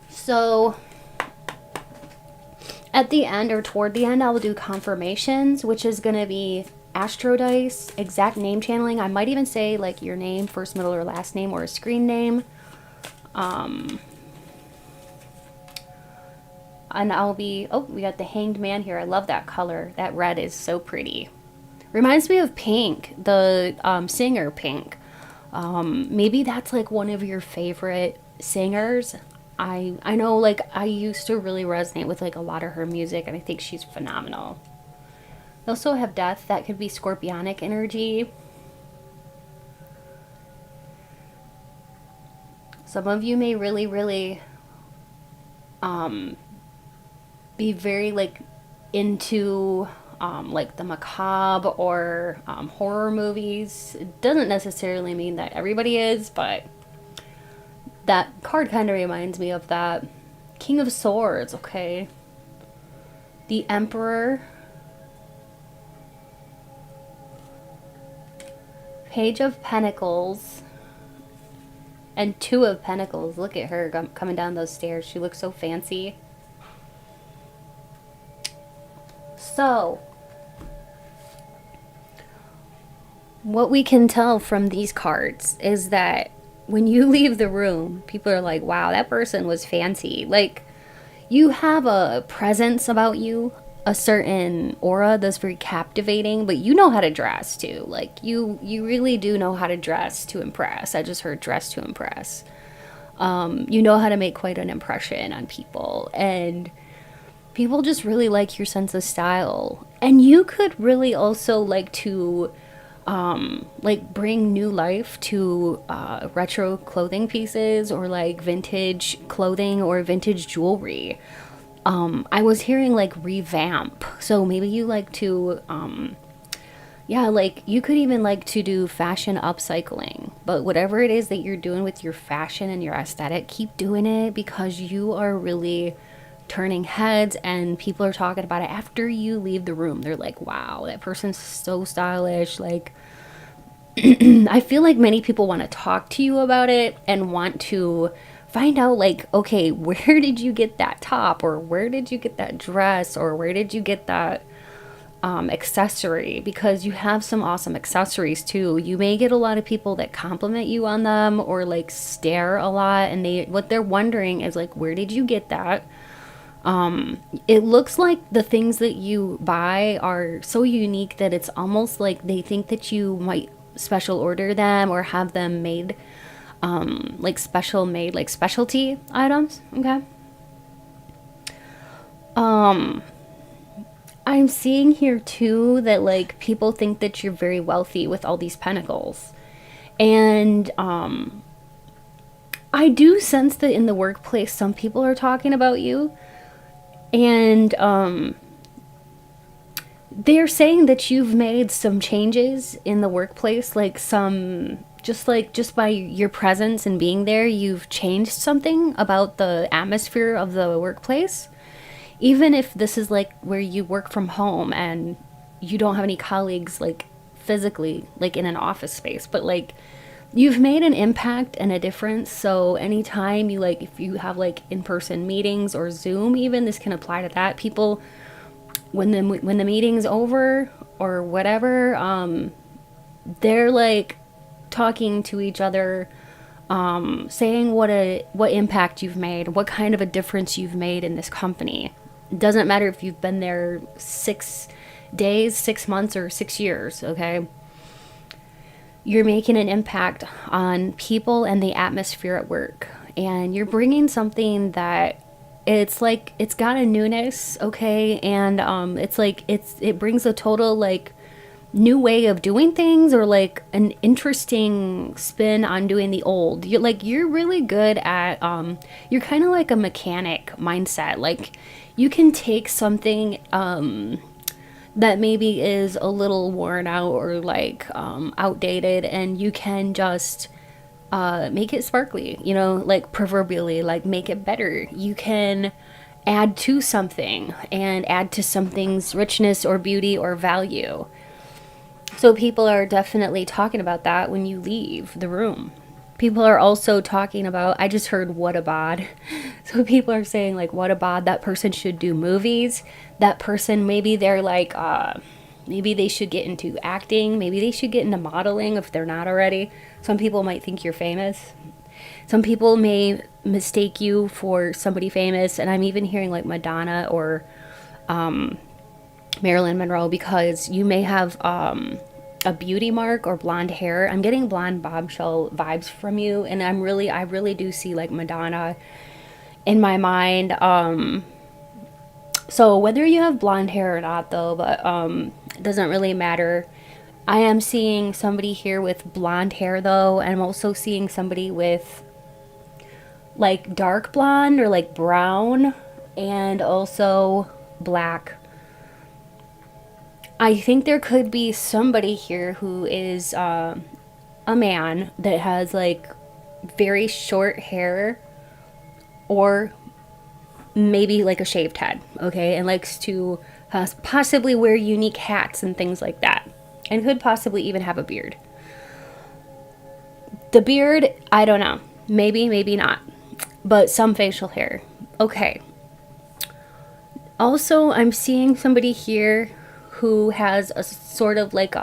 So at the end, or toward the end, I'll do confirmations, which is going to be astro dice, exact name channeling. I might even say like your name, first, middle, or last name, or a screen name. And I'll be, oh, we got the Hanged Man here. I love that color. That red is so pretty. Reminds me of Pink, the singer Pink. Maybe that's like one of your favorite singers. I know, like, I used to really resonate with like a lot of her music, and I think she's phenomenal. We also have Death. That could be scorpionic energy. Some of you may really be very like into like the macabre or horror movies. It doesn't necessarily mean that everybody is, but that card kind of reminds me of that. King of Swords, okay. The Emperor. Page of Pentacles. And Two of Pentacles. Look at her coming down those stairs. She looks so fancy. So, what we can tell from these cards is that when you leave the room, people are like, wow, that person was fancy. Like, you have a presence about you, a certain aura that's very captivating, but you know how to dress too. Like you really do know how to dress to impress. I just heard dress to impress. You know how to make quite an impression on people, and people just really like your sense of style. And you could really also like to like bring new life to retro clothing pieces, or like vintage clothing or vintage jewelry. I was hearing like revamp. So maybe you like to, yeah, like you could even like to do fashion upcycling. But whatever it is that you're doing with your fashion and your aesthetic, keep doing it, because you are really turning heads and people are talking about it after you leave the room. They're like, wow, that person's so stylish. Like, I feel like many people want to talk to you about it and want to find out, like, okay, where did you get that top, or where did you get that dress, or where did you get that accessory, because you have some awesome accessories too. You may get a lot of people that compliment you on them or like stare a lot, and what they're wondering is like, where did you get that? It looks like the things that you buy are so unique that it's almost like they think that you might special order them or have them made, like special made, like specialty items. Okay. I'm seeing here too that like people think that you're very wealthy with all these pentacles. And I do sense that in the workplace some people are talking about you. And they're saying that you've made some changes in the workplace, like some, just by your presence and being there, you've changed something about the atmosphere of the workplace. Even if this is like where you work from home and you don't have any colleagues like physically, like in an office space, but like you've made an impact and a difference. So anytime you like, if you have like in-person meetings or Zoom, even, this can apply to that. People, when the meeting's over or whatever, they're like talking to each other, saying what impact you've made, what kind of a difference you've made in this company. It doesn't matter if you've been there 6 days, 6 months, or 6 years. Okay. You're making an impact on people and the atmosphere at work. And you're bringing something that it's like, it's got a newness, okay? And it's like, it brings a total like new way of doing things, or like an interesting spin on doing the old. You're really good at, you're kind of like a mechanic mindset. Like you can take something, that maybe is a little worn out or like outdated, and you can just make it sparkly, like proverbially, like make it better. You can add to something and add to something's richness or beauty or value. So people are definitely talking about that when you leave the room. People are also talking about, I just heard what a bod. So people are saying like, what a bod, that person should do movies. That person, maybe they're like, maybe they should get into acting. Maybe they should get into modeling if they're not already. Some people might think you're famous. Some people may mistake you for somebody famous. And I'm even hearing like Madonna or Marilyn Monroe, because you may have a beauty mark or blonde hair. I'm getting blonde bombshell vibes from you, and I really do see like Madonna in my mind. So whether you have blonde hair or not though, but it doesn't really matter. I am seeing somebody here with blonde hair though, and I'm also seeing somebody with like dark blonde or like brown, and also black. I think there could be somebody here who is a man that has like very short hair, or maybe like a shaved head, okay, and likes to possibly wear unique hats and things like that, and could possibly even have a beard. The beard, I don't know, maybe not, but some facial hair. Okay. Also, I'm seeing somebody here who has a sort of like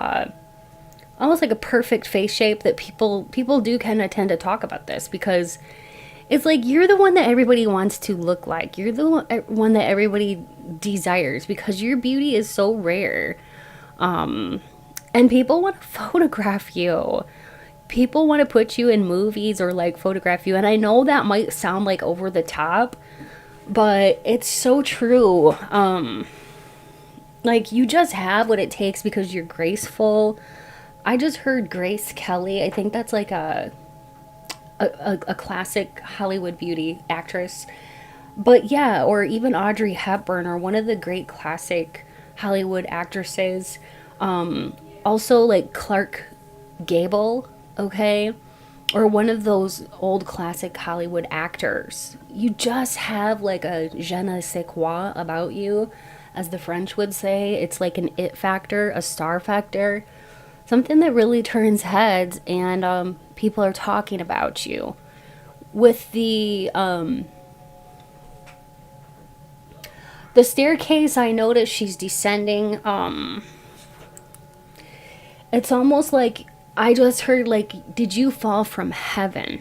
almost like a perfect face shape, that people do kind of tend to talk about this, because It's like you're the one that everybody wants to look like. You're the one that everybody desires because your beauty is so rare. And people want to photograph you. People want to put you in movies or like photograph you. And I know that might sound like over the top, but it's so true. Like you just have what it takes because you're graceful. I just heard Grace Kelly. I think that's like a classic Hollywood beauty actress. But yeah, or even Audrey Hepburn or one of the great classic Hollywood actresses. Also like Clark Gable, okay? Or one of those old classic Hollywood actors. You just have like a je ne sais quoi about you, as the French would say. It's like an it factor, a star factor. Something that really turns heads, and people are talking about you. With the staircase, I noticed she's descending. It's almost like I just heard like, did you fall from heaven?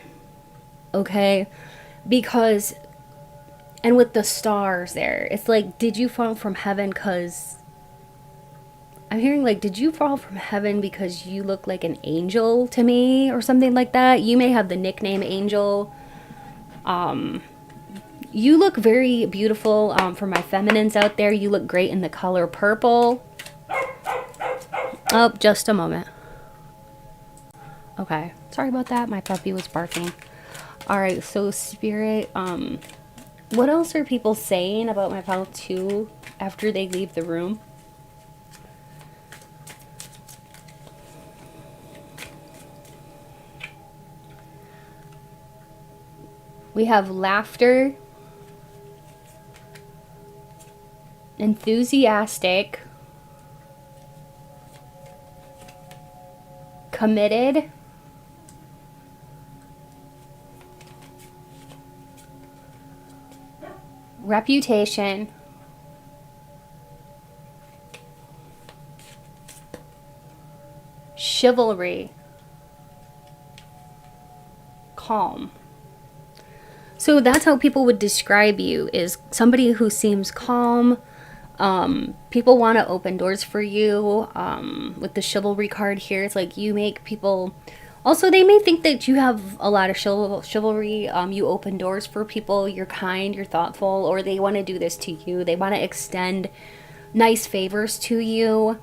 Okay? Because, and with the stars there, it's like, did you fall from heaven because, I'm hearing like, did you fall from heaven because you look like an angel to me or something like that? You may have the nickname Angel. You look very beautiful. For my feminines out there, you look great in the color purple. Oh, just a moment. Okay, sorry about that. My puppy was barking. All right, so Spirit, what else are people saying about my pal too after they leave the room? We have laughter, enthusiastic, committed, reputation, chivalry, calm. So that's how people would describe you, is somebody who seems calm. People want to open doors for you. With the chivalry card here, it's like you make people... Also, they may think that you have a lot of chivalry. You open doors for people. You're kind, you're thoughtful, or they want to do this to you. They want to extend nice favors to you.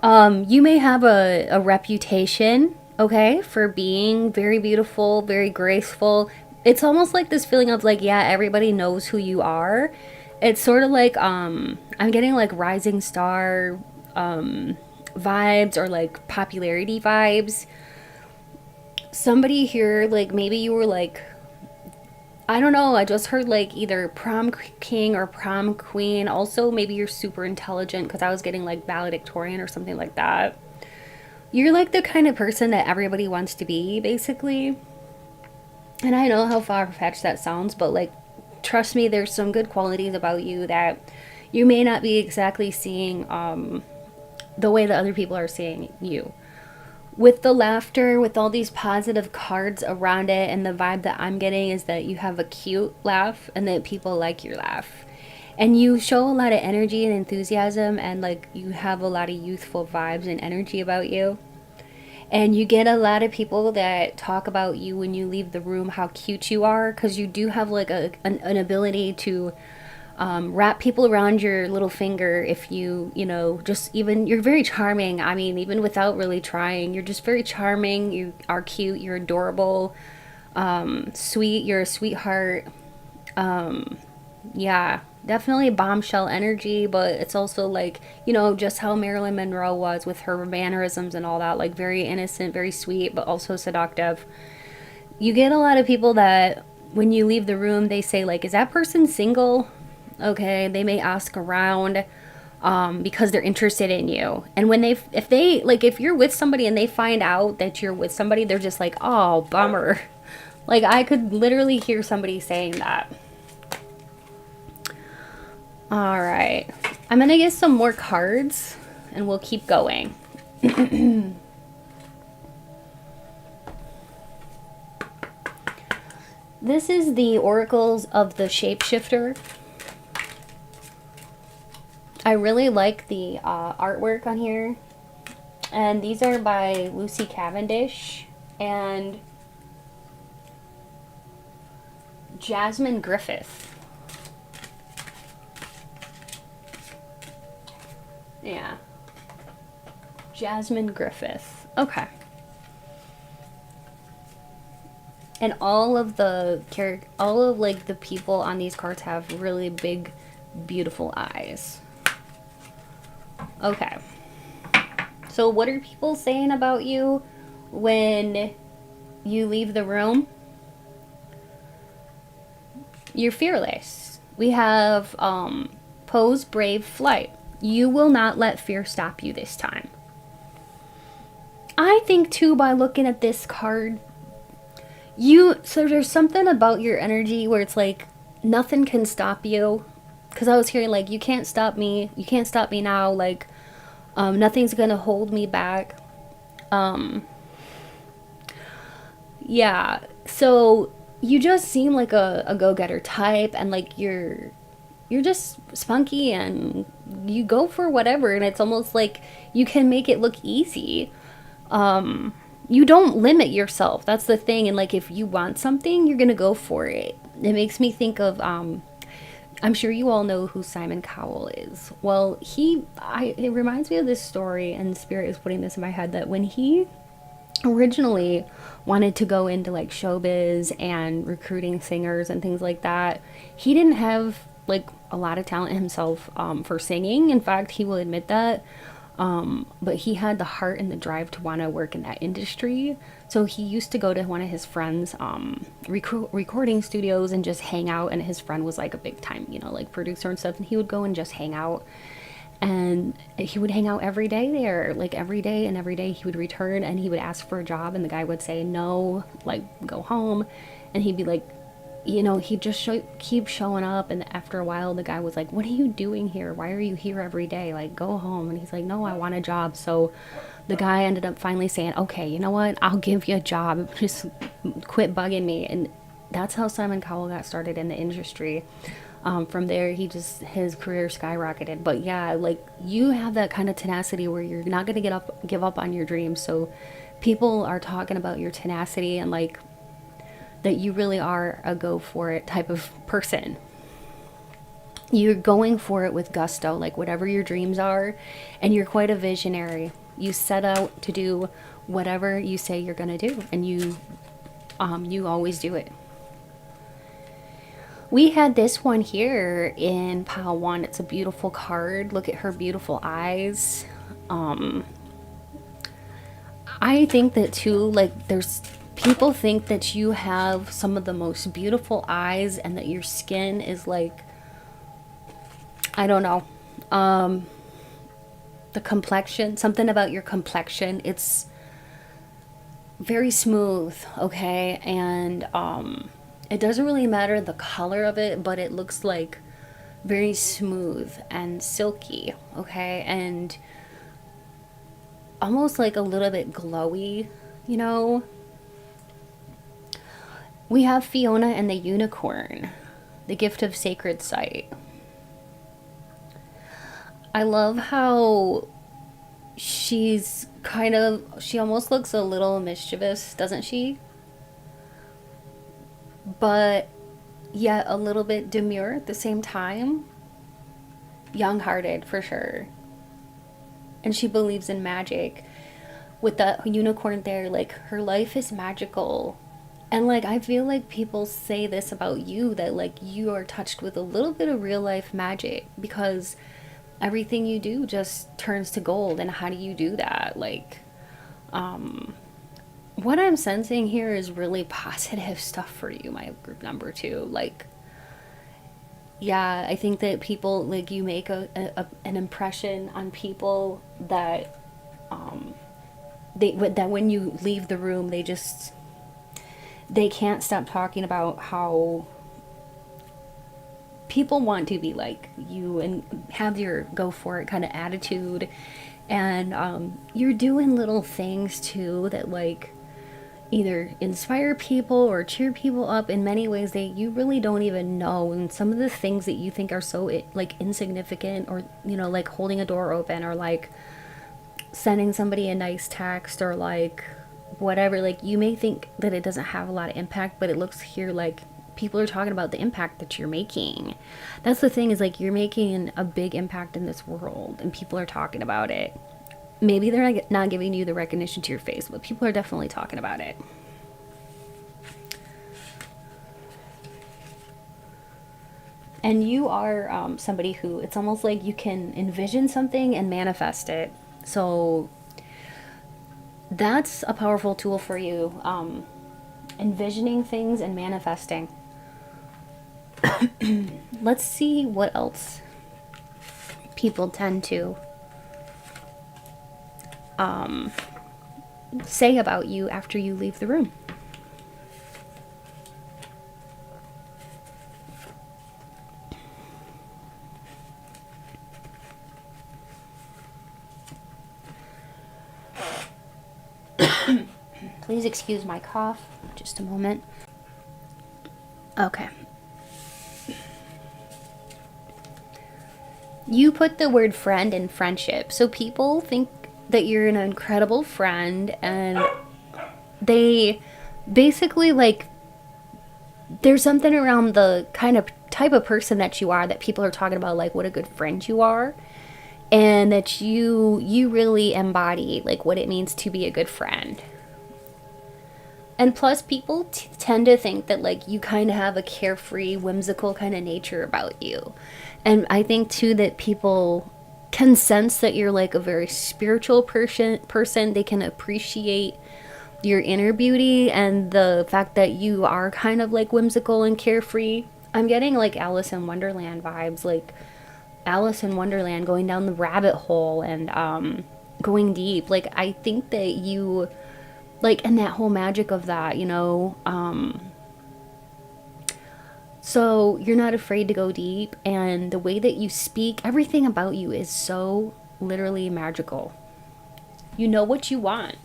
You may have a reputation, okay, for being very beautiful, very graceful. It's almost like this feeling of like, yeah, everybody knows who you are. It's sort of like, I'm getting like rising star vibes, or like popularity vibes. Somebody here, like maybe you were like, I don't know, I just heard like either prom king or prom queen. Also, maybe you're super intelligent, because I was getting like valedictorian or something like that. You're like the kind of person that everybody wants to be, basically. And I know how far-fetched that sounds, but like, trust me, there's some good qualities about you that you may not be exactly seeing the way that other people are seeing you. With the laughter, with all these positive cards around it, and the vibe that I'm getting is that you have a cute laugh and that people like your laugh. And you show a lot of energy and enthusiasm, and like you have a lot of youthful vibes and energy about you. And you get a lot of people that talk about you when you leave the room, how cute you are, because you do have like an ability to wrap people around your little finger. If you know, just even, you're very charming. I mean, even without really trying, you're just very charming. You are cute. You're adorable, sweet. You're a sweetheart. Yeah, definitely bombshell energy, but it's also like, you know, just how Marilyn Monroe was with her mannerisms and all that, like very innocent, very sweet, but also seductive. You get a lot of people that when you leave the room, they say like, is that person single? Okay, they may ask around because they're interested in you. And when if you're with somebody and they find out that you're with somebody, they're just like, oh, bummer. Like, I could literally hear somebody saying that. All right, I'm gonna get some more cards and we'll keep going. This is the oracles of the shapeshifter. I really like the artwork on here. And these are by Lucy Cavendish and Jasmine Griffith. Yeah. Jasmine Griffith. Okay. And all of like the people on these cards have really big, beautiful eyes. Okay. So what are people saying about you when you leave the room? You're fearless. We have pose brave flight. You will not let fear stop you this time. I think too, by looking at this card, so there's something about your energy where it's like nothing can stop you. Because I was hearing like, you can't stop me now, like nothing's gonna hold me back. Yeah, so you just seem like a go-getter type, and like you're just spunky and you go for whatever, and it's almost like you can make it look easy. You don't limit yourself. That's the thing. And like, if you want something, you're gonna go for it. It makes me think of I'm sure you all know who Simon Cowell is. Well, it reminds me of this story, and Spirit is putting this in my head, that when he originally wanted to go into like showbiz and recruiting singers and things like that, he didn't have like a lot of talent himself for singing. In fact, he will admit that. But he had the heart and the drive to want to work in that industry. So he used to go to one of his friends' recording studios and just hang out. And his friend was like a big time, like producer and stuff. And he would go and just hang out. And he would hang out every day there, like every day. And every day he would return and he would ask for a job. And the guy would say no, like go home. And he'd be like, he'd just keep showing up. And after a while, the guy was like, what are you doing here? Why are you here every day? Like, go home. And he's like, no, I want a job. So the guy ended up finally saying, okay, you know what? I'll give you a job. Just quit bugging me. And that's how Simon Cowell got started in the industry. From there, his career skyrocketed. But yeah, like, you have that kind of tenacity where you're not going to give up on your dreams. So people are talking about your tenacity and like, that you really are a go for it type of person. You're going for it with gusto, like whatever your dreams are, and you're quite a visionary. You set out to do whatever you say you're going to do, and you always do it. We had this one here in pile 1. It's a beautiful card. Look at her beautiful eyes. I think that too, like, people think that you have some of the most beautiful eyes and that your skin is like, I don't know, the complexion, something about your complexion. It's very smooth, okay? And it doesn't really matter the color of it, but it looks like very smooth and silky, okay? And almost like a little bit glowy, We have Fiona and the Unicorn, the gift of sacred sight. I love how she almost looks a little mischievous, doesn't she? But yet a little bit demure at the same time. Young-hearted, for sure. And she believes in magic. With the unicorn there, like, her life is magical. And like, I feel like people say this about you, that like you are touched with a little bit of real life magic, because everything you do just turns to gold. And how do you do that? Like, what I'm sensing here is really positive stuff for you, my group number 2. Like, yeah, I think that people, like, you make an impression on people that that when you leave the room, they can't stop talking about how people want to be like you and have your go for it kind of attitude. And you're doing little things too that, like, either inspire people or cheer people up in many ways that you really don't even know. And some of the things that you think are so like insignificant, or like holding a door open, or like sending somebody a nice text, or like whatever, like you may think that it doesn't have a lot of impact, but it looks here like people are talking about the impact that you're making. That's the thing, is like you're making a big impact in this world and people are talking about it. Maybe they're not giving you the recognition to your face, but people are definitely talking about it. And you are somebody who, it's almost like you can envision something and manifest it. So that's a powerful tool for you. Envisioning things and manifesting. Let's see what else people tend to say about you after you leave the room. Please excuse my cough, just a moment. Okay. You put the word friend in friendship. So people think that you're an incredible friend, and they basically, like, there's something around the kind of type of person that you are that people are talking about, like what a good friend you are, and that you really embody like what it means to be a good friend. And plus, people tend to think that like you kind of have a carefree, whimsical kind of nature about you. And I think too that people can sense that you're like a very spiritual person. They can appreciate your inner beauty and the fact that you are kind of like whimsical and carefree. I'm getting like Alice in Wonderland vibes, like Alice in Wonderland going down the rabbit hole and going deep. Like I think that you like, and that whole magic of that, so you're not afraid to go deep, and the way that you speak, everything about you is so literally magical. You know what you want.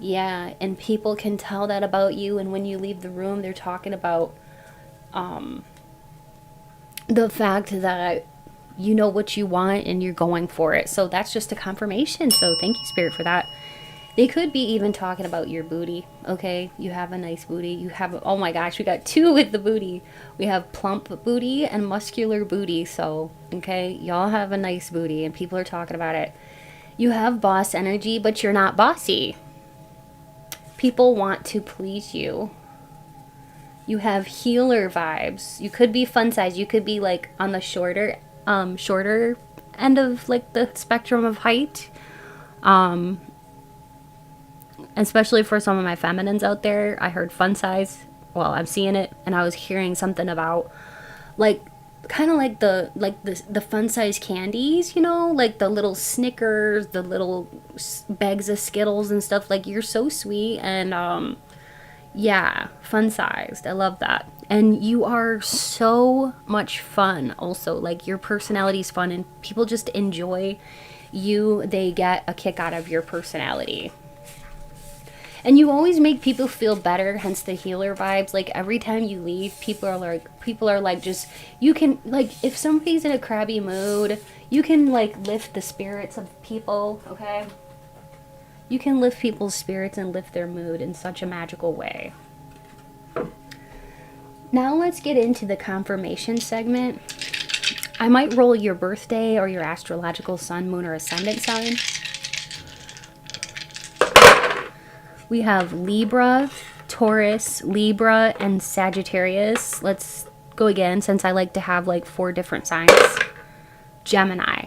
Yeah, and people can tell that about you, and when you leave the room, they're talking about the fact that you know what you want and you're going for it. So that's just a confirmation. So thank you, Spirit, for that. They could be even talking about your booty, okay? You have a nice booty. You have, oh my gosh, we got two with the booty. We have plump booty and muscular booty. So, okay, y'all have a nice booty and people are talking about it. You have boss energy, but you're not bossy. People want to please you. You have healer vibes. You could be fun size. You could be like on the shorter end of like the spectrum of height. Especially for some of my feminines out there, I heard fun size. Well, I'm seeing it, and I was hearing something about, like, kind of like the fun size candies, like the little Snickers, the little bags of Skittles and stuff. Like, you're so sweet, and yeah, fun sized. I love that. And you are so much fun. Also, like your personality's fun, and people just enjoy you. They get a kick out of your personality. And you always make people feel better, hence the healer vibes. Like every time you leave, people are like just, you can, like, if somebody's in a crabby mood, you can like lift the spirits of people, okay? You can lift people's spirits and lift their mood in such a magical way. Now let's get into the confirmation segment. I might roll your birthday or your astrological sun, moon, or ascendant sign. We have Libra, Taurus, Libra, and Sagittarius. Let's go again, since I like to have like 4 different signs. Gemini.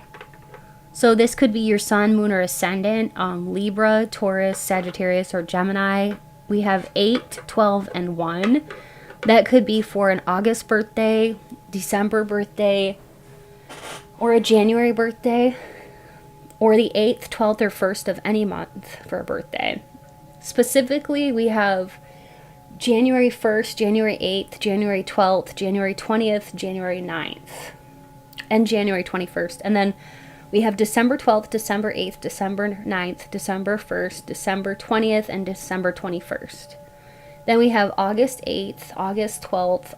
So this could be your sun, moon, or ascendant. Libra, Taurus, Sagittarius, or Gemini. We have 8, 12, and 1. That could be for an August birthday, December birthday, or a January birthday, or the 8th, 12th, or 1st of any month for a birthday. Specifically, we have January 1st, January 8th, January 12th, January 20th, January 9th, and January 21st. And then We have December 12th, December 8th, December 9th, December 1st, December 20th, and December 21st. Then we have August 8th, August 12th,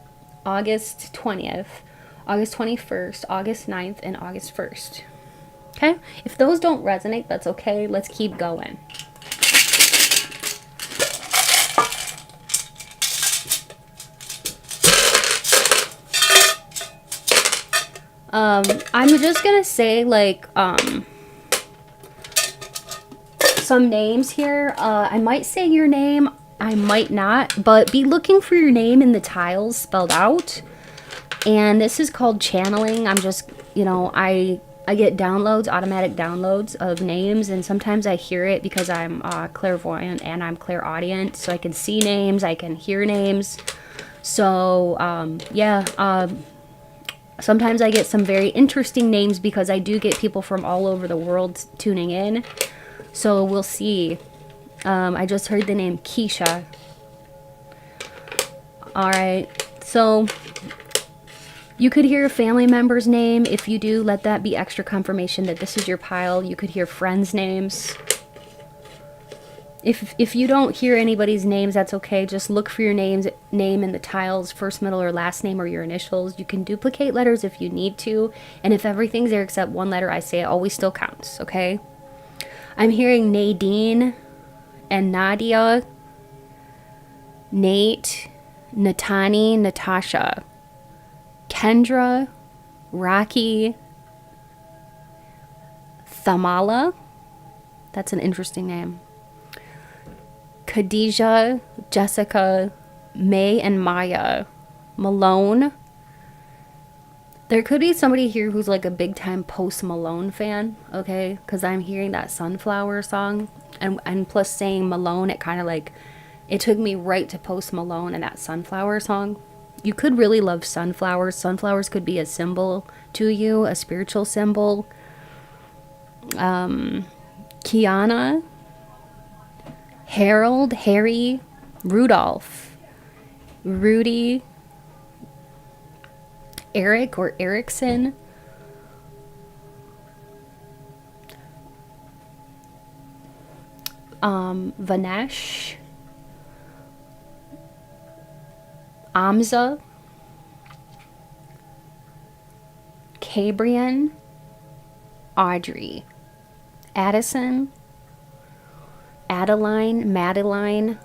August 20th, August 21st, August 9th, and August 1st. Okay? If those don't resonate, that's okay. Let's keep going. I'm just gonna say, like, some names here. I might say your name, I might not, but be looking for your name in the tiles spelled out. And this is called channeling. I'm just, you know, I get downloads, automatic downloads of names, and sometimes I hear it because I'm clairvoyant and I'm clairaudient, so I can see names, I can hear names. So, yeah, sometimes I get some very interesting names because I do get people from all over the world tuning in. So we'll see. I just heard the name Keisha. Alright, so you could hear a family member's name. If you do, let that be extra confirmation that this is your pile. You could hear friends' names. If you don't hear anybody's names, that's okay. Just look for your name in the tiles, first, middle, or last name, or your initials. You can duplicate letters if you need to. And if everything's there except one letter, I say it always still counts, okay? I'm hearing Nadine and Nadia, Nate, Natani, Natasha, Kendra, Rocky, Thamala. That's an interesting name. Khadijah, Jessica, May, and Maya, Malone. There could be somebody here who's like a big time Post Malone fan, okay? Because I'm hearing that Sunflower song. And plus saying Malone, it kind of like, it took me right to Post Malone and that Sunflower song. You could really love sunflowers. Sunflowers could be a symbol to you, a spiritual symbol. Kiana, Harold, Harry, Rudolph, Rudy, Eric or Erickson, Vanesh, Amza, Cabrian, Audrey, Addison, Adeline, Madeline,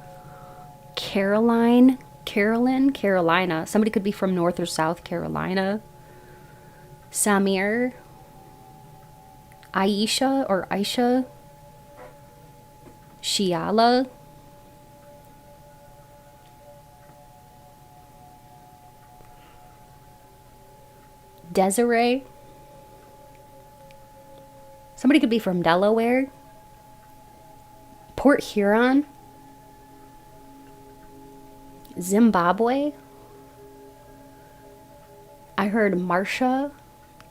Caroline, Carolyn, Carolina. Somebody could be from North or South Carolina. Samir, Aisha or Aisha, Shiala, Desiree. Somebody could be from Delaware. Port Huron, Zimbabwe. I heard Marsha,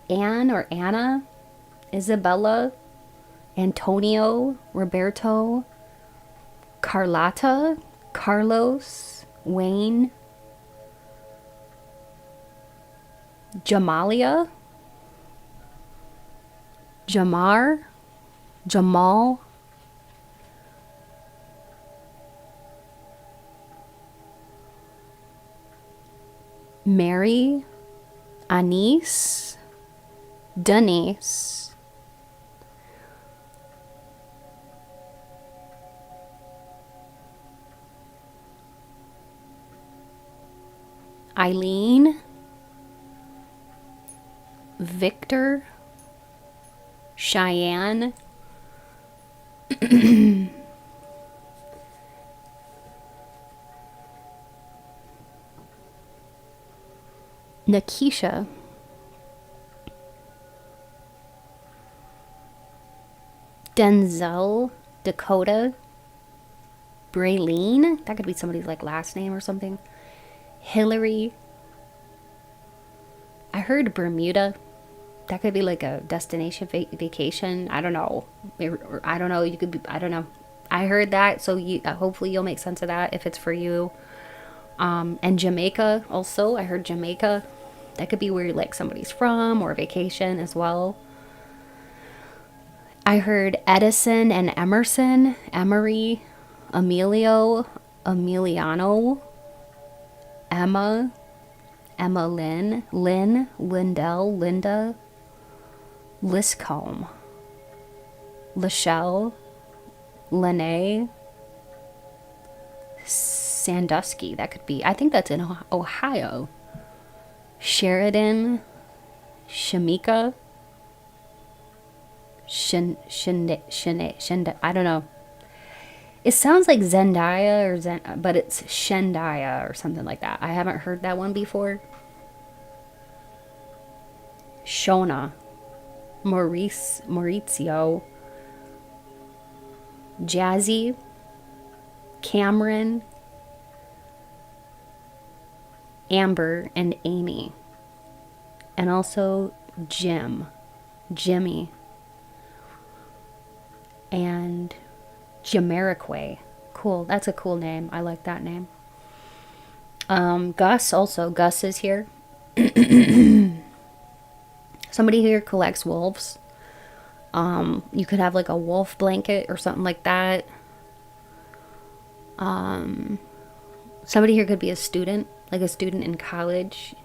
Anne or Anna, Isabella, Antonio, Roberto, Carlotta, Carlos, Wayne, Jamalia, Jamar, Jamal, Mary, Anise, Denise, Eileen, Victor, Cheyenne, Nakisha, Denzel, Dakota, Braylene, that could be somebody's like last name or something, Hillary, I heard Bermuda, that could be like a destination vacation, I don't know, I don't know, you could be, I don't know, I heard that, so you hopefully you'll make sense of that if it's for you. And Jamaica also, I heard Jamaica. That could be where like somebody's from or vacation as well. I heard Edison and Emerson, Emery, Emilio, Emiliano, Emma, Emma Lynn, Lynn, Lindell, Linda, Liscombe, Lachelle, Lene, Sandusky. That could be, I think that's in Ohio. Sheridan, Shamika, I don't know. It sounds like Zendaya or but it's Shendaya or something like that. I haven't heard that one before. Shona, Maurizio, Jazzy, Cameron, Amber, and Amy. And also Jimmy, and Jamiroquai. Cool. That's a cool name. I like that name. Gus also. Gus is here. Somebody here collects wolves. You could have like a wolf blanket or something like that. Somebody here could be a student, like a student in college.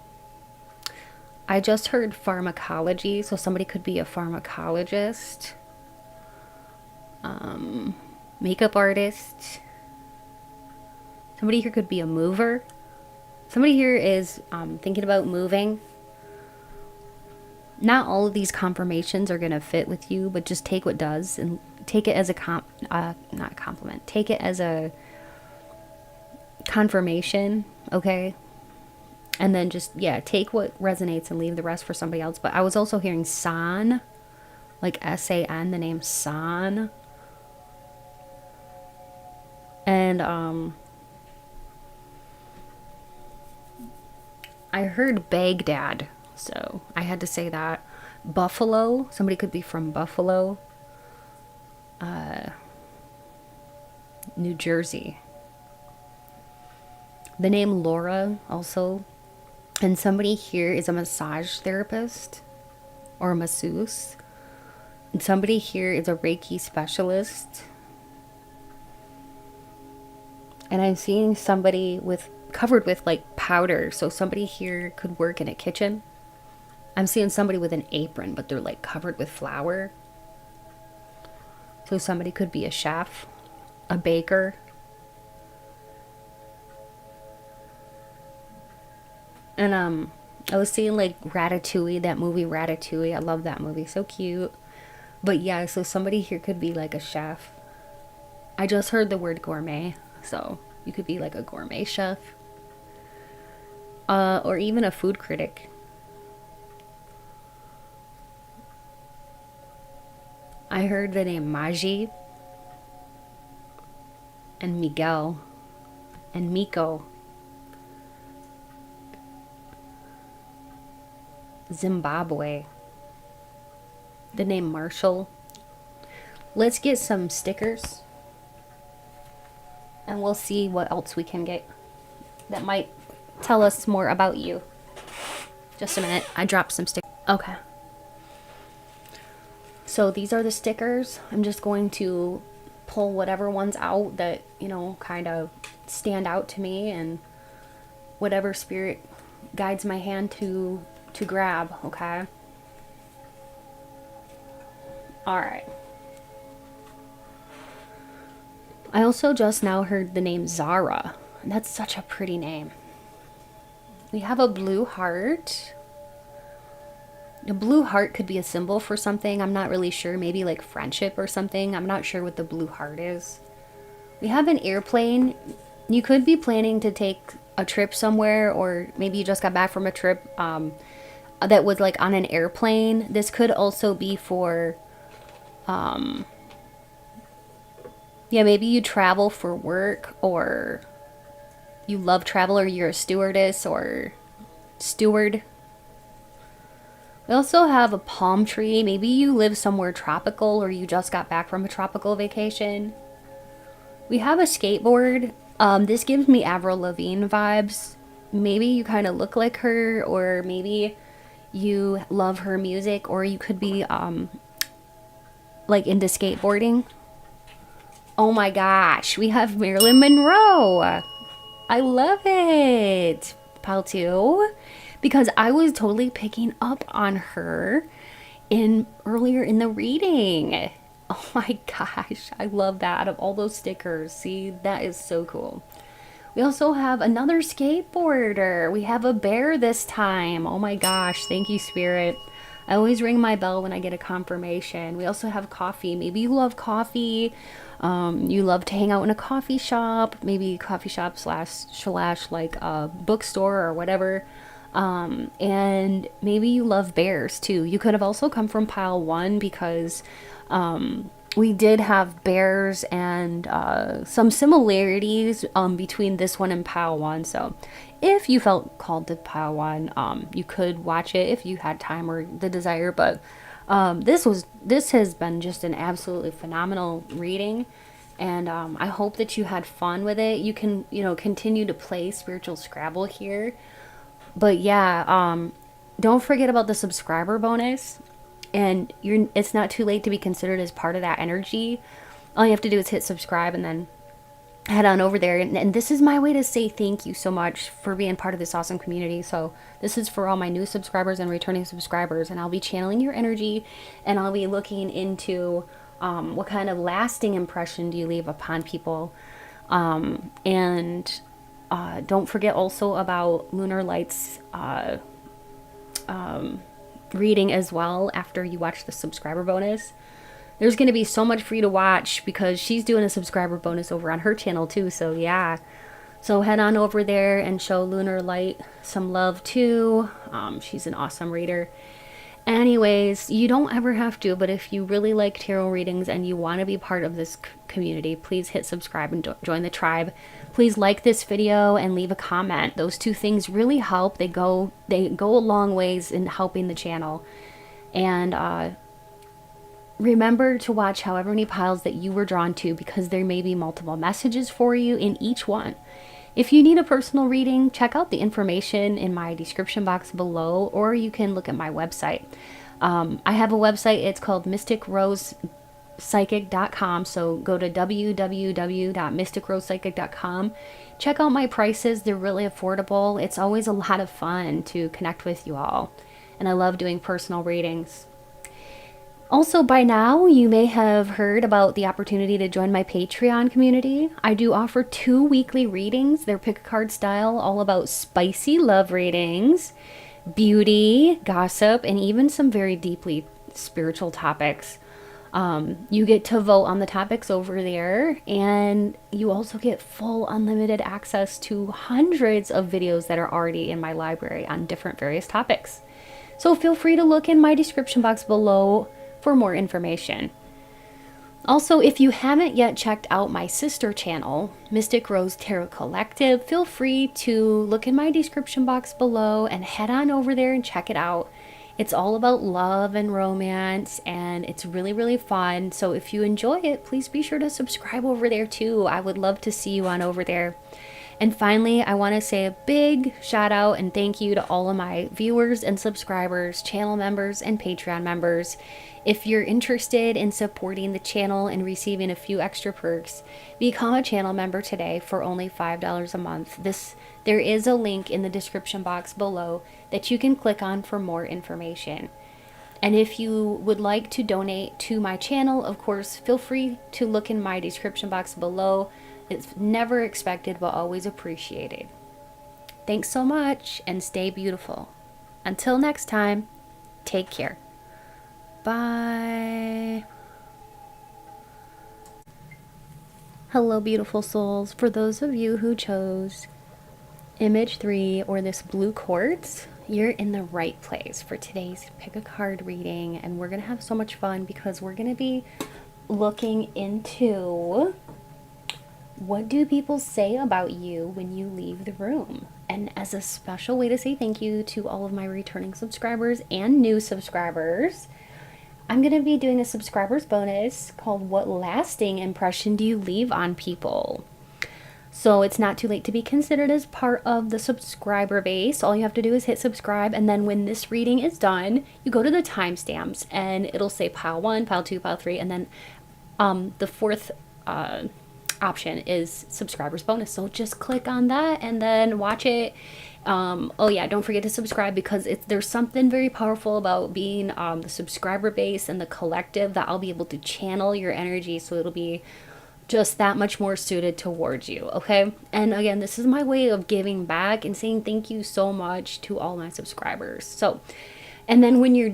I just heard pharmacology, so somebody could be a pharmacologist. Makeup artist. Somebody here could be a mover. Somebody here is thinking about moving. Not all of these confirmations are going to fit with you, but just take what does and take it as a not compliment. Take it as a confirmation, okay? And then just, yeah, take what resonates and leave the rest for somebody else. But I was also hearing San, like S-A-N, the name San. And I heard Baghdad, so I had to say that. Buffalo, somebody could be from Buffalo. New Jersey. The name Laura also. And somebody here is a massage therapist or a masseuse. And somebody here is a Reiki specialist. And I'm seeing somebody covered with like powder. So somebody here could work in a kitchen. I'm seeing somebody with an apron, but they're like covered with flour. So somebody could be a chef, a baker. And I was seeing like Ratatouille, that movie Ratatouille. I love that movie, so cute. But yeah, so somebody here could be like a chef. I just heard the word gourmet, so you could be like a gourmet chef. Or even a food critic. I heard the name Maji and Miguel and Miko. Zimbabwe. The name Marshall. Let's get some stickers. And we'll see what else we can get that might tell us more about you. Just a minute. I dropped some stickers. Okay. So these are the stickers. I'm just going to pull whatever ones out that, you know, kind of stand out to me, and whatever spirit guides my hand to grab, okay? Alright. I also just now heard the name Zara. That's such a pretty name. We have a blue heart. A blue heart could be a symbol for something. I'm not really sure. Maybe like friendship or something. I'm not sure what the blue heart is. We have an airplane. You could be planning to take a trip somewhere, or maybe you just got back from a trip that was like on an airplane. This could also be for, yeah, maybe you travel for work, or you love travel, or you're a stewardess or steward. We also have a palm tree. Maybe you live somewhere tropical, or you just got back from a tropical vacation. We have a skateboard. This gives me Avril Lavigne vibes. Maybe you kind of look like her, or maybe you love her music, or you could be like into skateboarding. Oh my gosh, we have Marilyn Monroe. I love it. Pile 2. Because I was totally picking up on her earlier in the reading. Oh my gosh, I love that. Out of all those stickers, see, that is so cool. We also have another skateboarder. We have a bear this time. Oh my gosh, thank you, Spirit. I always ring my bell when I get a confirmation. We also have coffee. Maybe you love coffee. You love to hang out in a coffee shop. Maybe coffee shop slash like a bookstore or whatever. And maybe you love bears too. You could have also come from pile 1 because we did have bears and some similarities between this one and pile 1. So if you felt called to pile 1, you could watch it if you had time or the desire. But this has been just an absolutely phenomenal reading. And I hope that you had fun with it. You can, continue to play Spiritual Scrabble here. But yeah, don't forget about the subscriber bonus. And it's not too late to be considered as part of that energy. All you have to do is hit subscribe and then head on over there. And this is my way to say thank you so much for being part of this awesome community. So this is for all my new subscribers and returning subscribers. And I'll be channeling your energy, and I'll be looking into what kind of lasting impression do you leave upon people. And don't forget also about Lunar Light's reading as well after you watch the subscriber bonus. There's going to be so much for you to watch because she's doing a subscriber bonus over on her channel too. So yeah, so head on over there and show Lunar Light some love too. She's an awesome reader. Anyways, you don't ever have to, but if you really like tarot readings and you want to be part of this community, please hit subscribe and join the tribe. Please like this video and leave a comment. Those two things really help. They go a long ways in helping the channel. And remember to watch however many piles that you were drawn to, because there may be multiple messages for you in each one. If you need a personal reading, check out the information in my description box below, or you can look at my website. I have a website. It's called mysticrosepsychic.com. So go to www.mysticrosepsychic.com. Check out my prices. They're really affordable. It's always a lot of fun to connect with you all. And I love doing personal readings. Also, by now, you may have heard about the opportunity to join my Patreon community. I do offer 2 weekly readings. They're pick a card style, all about spicy love readings, beauty, gossip, and even some very deeply spiritual topics. You get to vote on the topics over there, and you also get full unlimited access to hundreds of videos that are already in my library on different various topics. So feel free to look in my description box below for more information. Also, if you haven't yet checked out my sister channel, Mystic Rose Tarot Collective, feel free to look in my description box below and head on over there and check it out. It's all about love and romance, and it's really, really fun. So if you enjoy it, please be sure to subscribe over there too. I would love to see you on over there. And finally, I want to say a big shout out and thank you to all of my viewers and subscribers, channel members, and Patreon members. If you're interested in supporting the channel and receiving a few extra perks, become a channel member today for only $5 a month. There is a link in the description box below that you can click on for more information. And if you would like to donate to my channel, of course, feel free to look in my description box below. It's never expected, but always appreciated. Thanks so much, and stay beautiful. Until next time, take care. Bye. Hello, beautiful souls. For those of you who chose image 3 or this blue quartz, you're in the right place for today's pick a card reading. And we're going to have so much fun because we're going to be looking into what do people say about you when you leave the room. And as a special way to say thank you to all of my returning subscribers and new subscribers, I'm going to be doing a subscribers bonus called What Lasting Impression Do You Leave on People? So it's not too late to be considered as part of the subscriber base. All you have to do is hit subscribe, and then when this reading is done, you go to the timestamps and it'll say pile 1, pile 2, pile 3, and then the fourth option is subscribers bonus. So just click on that and then watch it. Oh yeah, don't forget to subscribe, because there's something very powerful about being the subscriber base and the collective, that I'll be able to channel your energy, so it'll be just that much more suited towards you. Okay, and again, this is my way of giving back and saying thank you so much to all my subscribers. So, and then when you're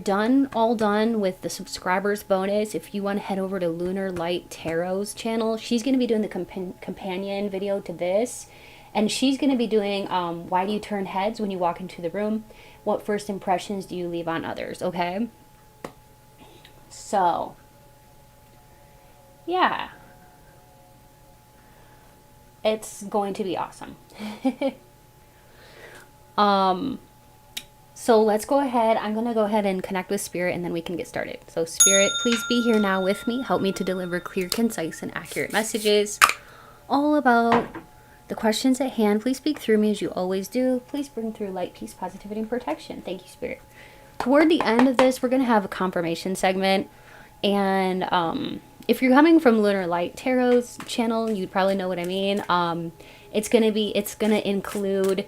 all done with the subscribers bonus, if you want to head over to Lunar Light Tarot's channel, she's going to be doing the companion video to this, and she's going to be doing why do you turn heads when you walk into the room, what first impressions do you leave on others. Okay, so yeah, it's going to be awesome. So let's go ahead. I'm going to go ahead and connect with Spirit, and then we can get started. So Spirit, please be here now with me. Help me to deliver clear, concise, and accurate messages all about the questions at hand. Please speak through me as you always do. Please bring through light, peace, positivity, and protection. Thank you, Spirit. Toward the end of this, we're going to have a confirmation segment. And if you're coming from Lunar Light Tarot's channel, you'd probably know what I mean. It's going to include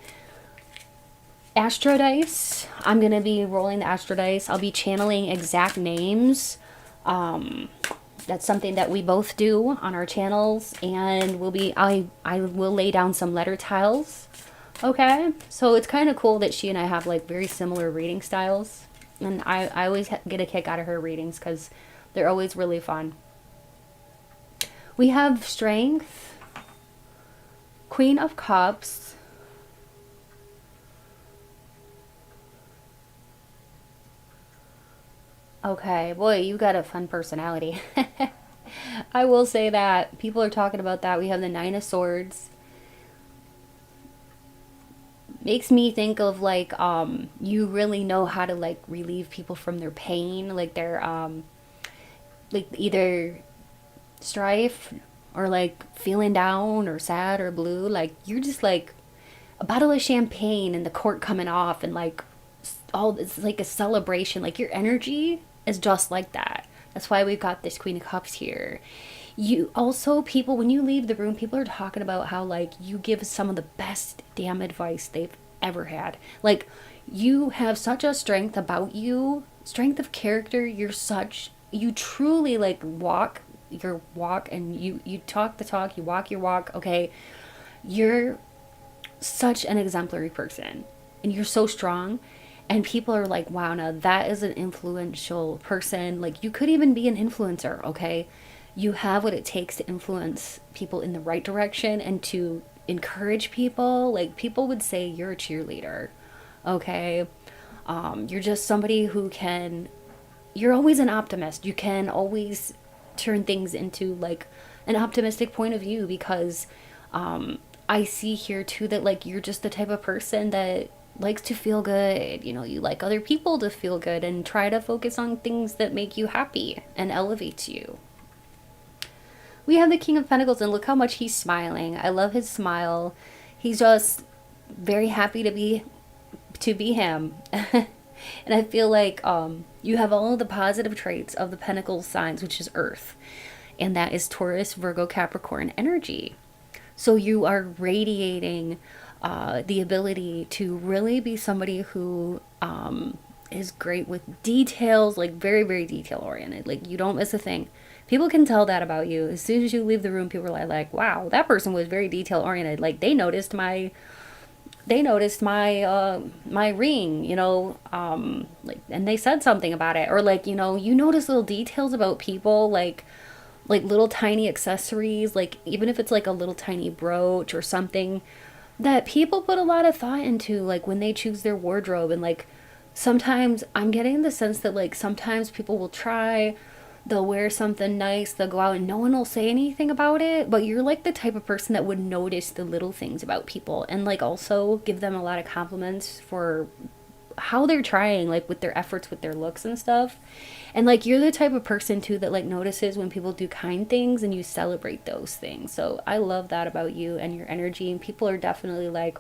Astro Dice. I'm going to be rolling the Astro Dice. I'll be channeling exact names. That's something that we both do on our channels. And I will lay down some letter tiles. Okay. So it's kind of cool that she and I have like very similar reading styles. And I always get a kick out of her readings because they're always really fun. We have Strength, Queen of Cups, okay, boy, you got a fun personality. I will say that. People are talking about that. We have the Nine of Swords. Makes me think of like, you really know how to like relieve people from their pain. Like their, like either strife or like feeling down or sad or blue. Like you're just like a bottle of champagne and the cork coming off, and like it's like a celebration. Like your energy is just like that. That's why we've got this Queen of Cups here. You also, people, when you leave the room, people are talking about how like you give some of the best damn advice they've ever had. Like you have such a strength about you, strength of character. You truly like walk your walk, and you talk the talk, you walk your walk. Okay, you're such an exemplary person, and you're so strong. And people are like, wow, now that is an influential person. Like, you could even be an influencer, okay? You have what it takes to influence people in the right direction and to encourage people. Like, people would say you're a cheerleader, okay? You're just somebody who you're always an optimist. You can always turn things into, like, an optimistic point of view, because I see here, too, that, like, you're just the type of person that likes to feel good. You know, you like other people to feel good and try to focus on things that make you happy and elevates you. We have the King of Pentacles, and look how much he's smiling. I love his smile. He's just very happy to be him. And I feel like you have all of the positive traits of the Pentacles signs, which is Earth, and that is Taurus, Virgo, Capricorn energy. So you are radiating the ability to really be somebody who is great with details, like very, very detail oriented. Like you don't miss a thing. People can tell that about you. As soon as you leave the room, people are like, wow, that person was very detail oriented. Like they noticed my my ring, you know, like, and they said something about it. Or like, you know, you notice little details about people, like little tiny accessories, like even if it's like a little tiny brooch or something that people put a lot of thought into, like when they choose their wardrobe. And like sometimes I'm getting the sense that like sometimes people will they'll wear something nice, they'll go out and no one will say anything about it, but you're like the type of person that would notice the little things about people and like also give them a lot of compliments for how they're trying, like with their efforts, with their looks and stuff. And like you're the type of person too that like notices when people do kind things and you celebrate those things. So I love that about you and your energy. And people are definitely like,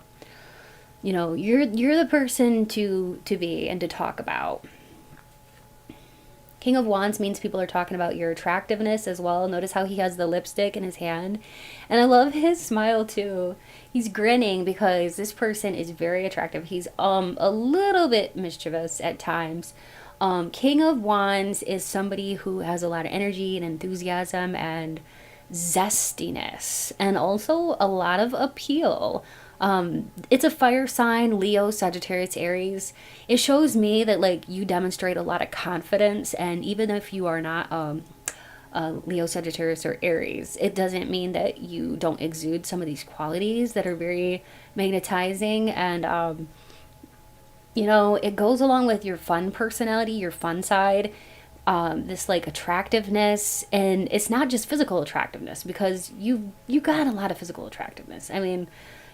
you know, you're the person to be and to talk about. King of Wands means people are talking about your attractiveness as well. Notice how he has the lipstick in his hand. And I love his smile too. He's grinning because this person is very attractive. He's a little bit mischievous at times. King of Wands is somebody who has a lot of energy and enthusiasm and zestiness and also a lot of appeal. It's a fire sign, Leo, Sagittarius, Aries. It shows me that like you demonstrate a lot of confidence, and even if you are not Leo, Sagittarius, or Aries, it doesn't mean that you don't exude some of these qualities that are very magnetizing. And you know, it goes along with your fun personality, your fun side, this like attractiveness. And it's not just physical attractiveness, because you got a lot of physical attractiveness. I mean,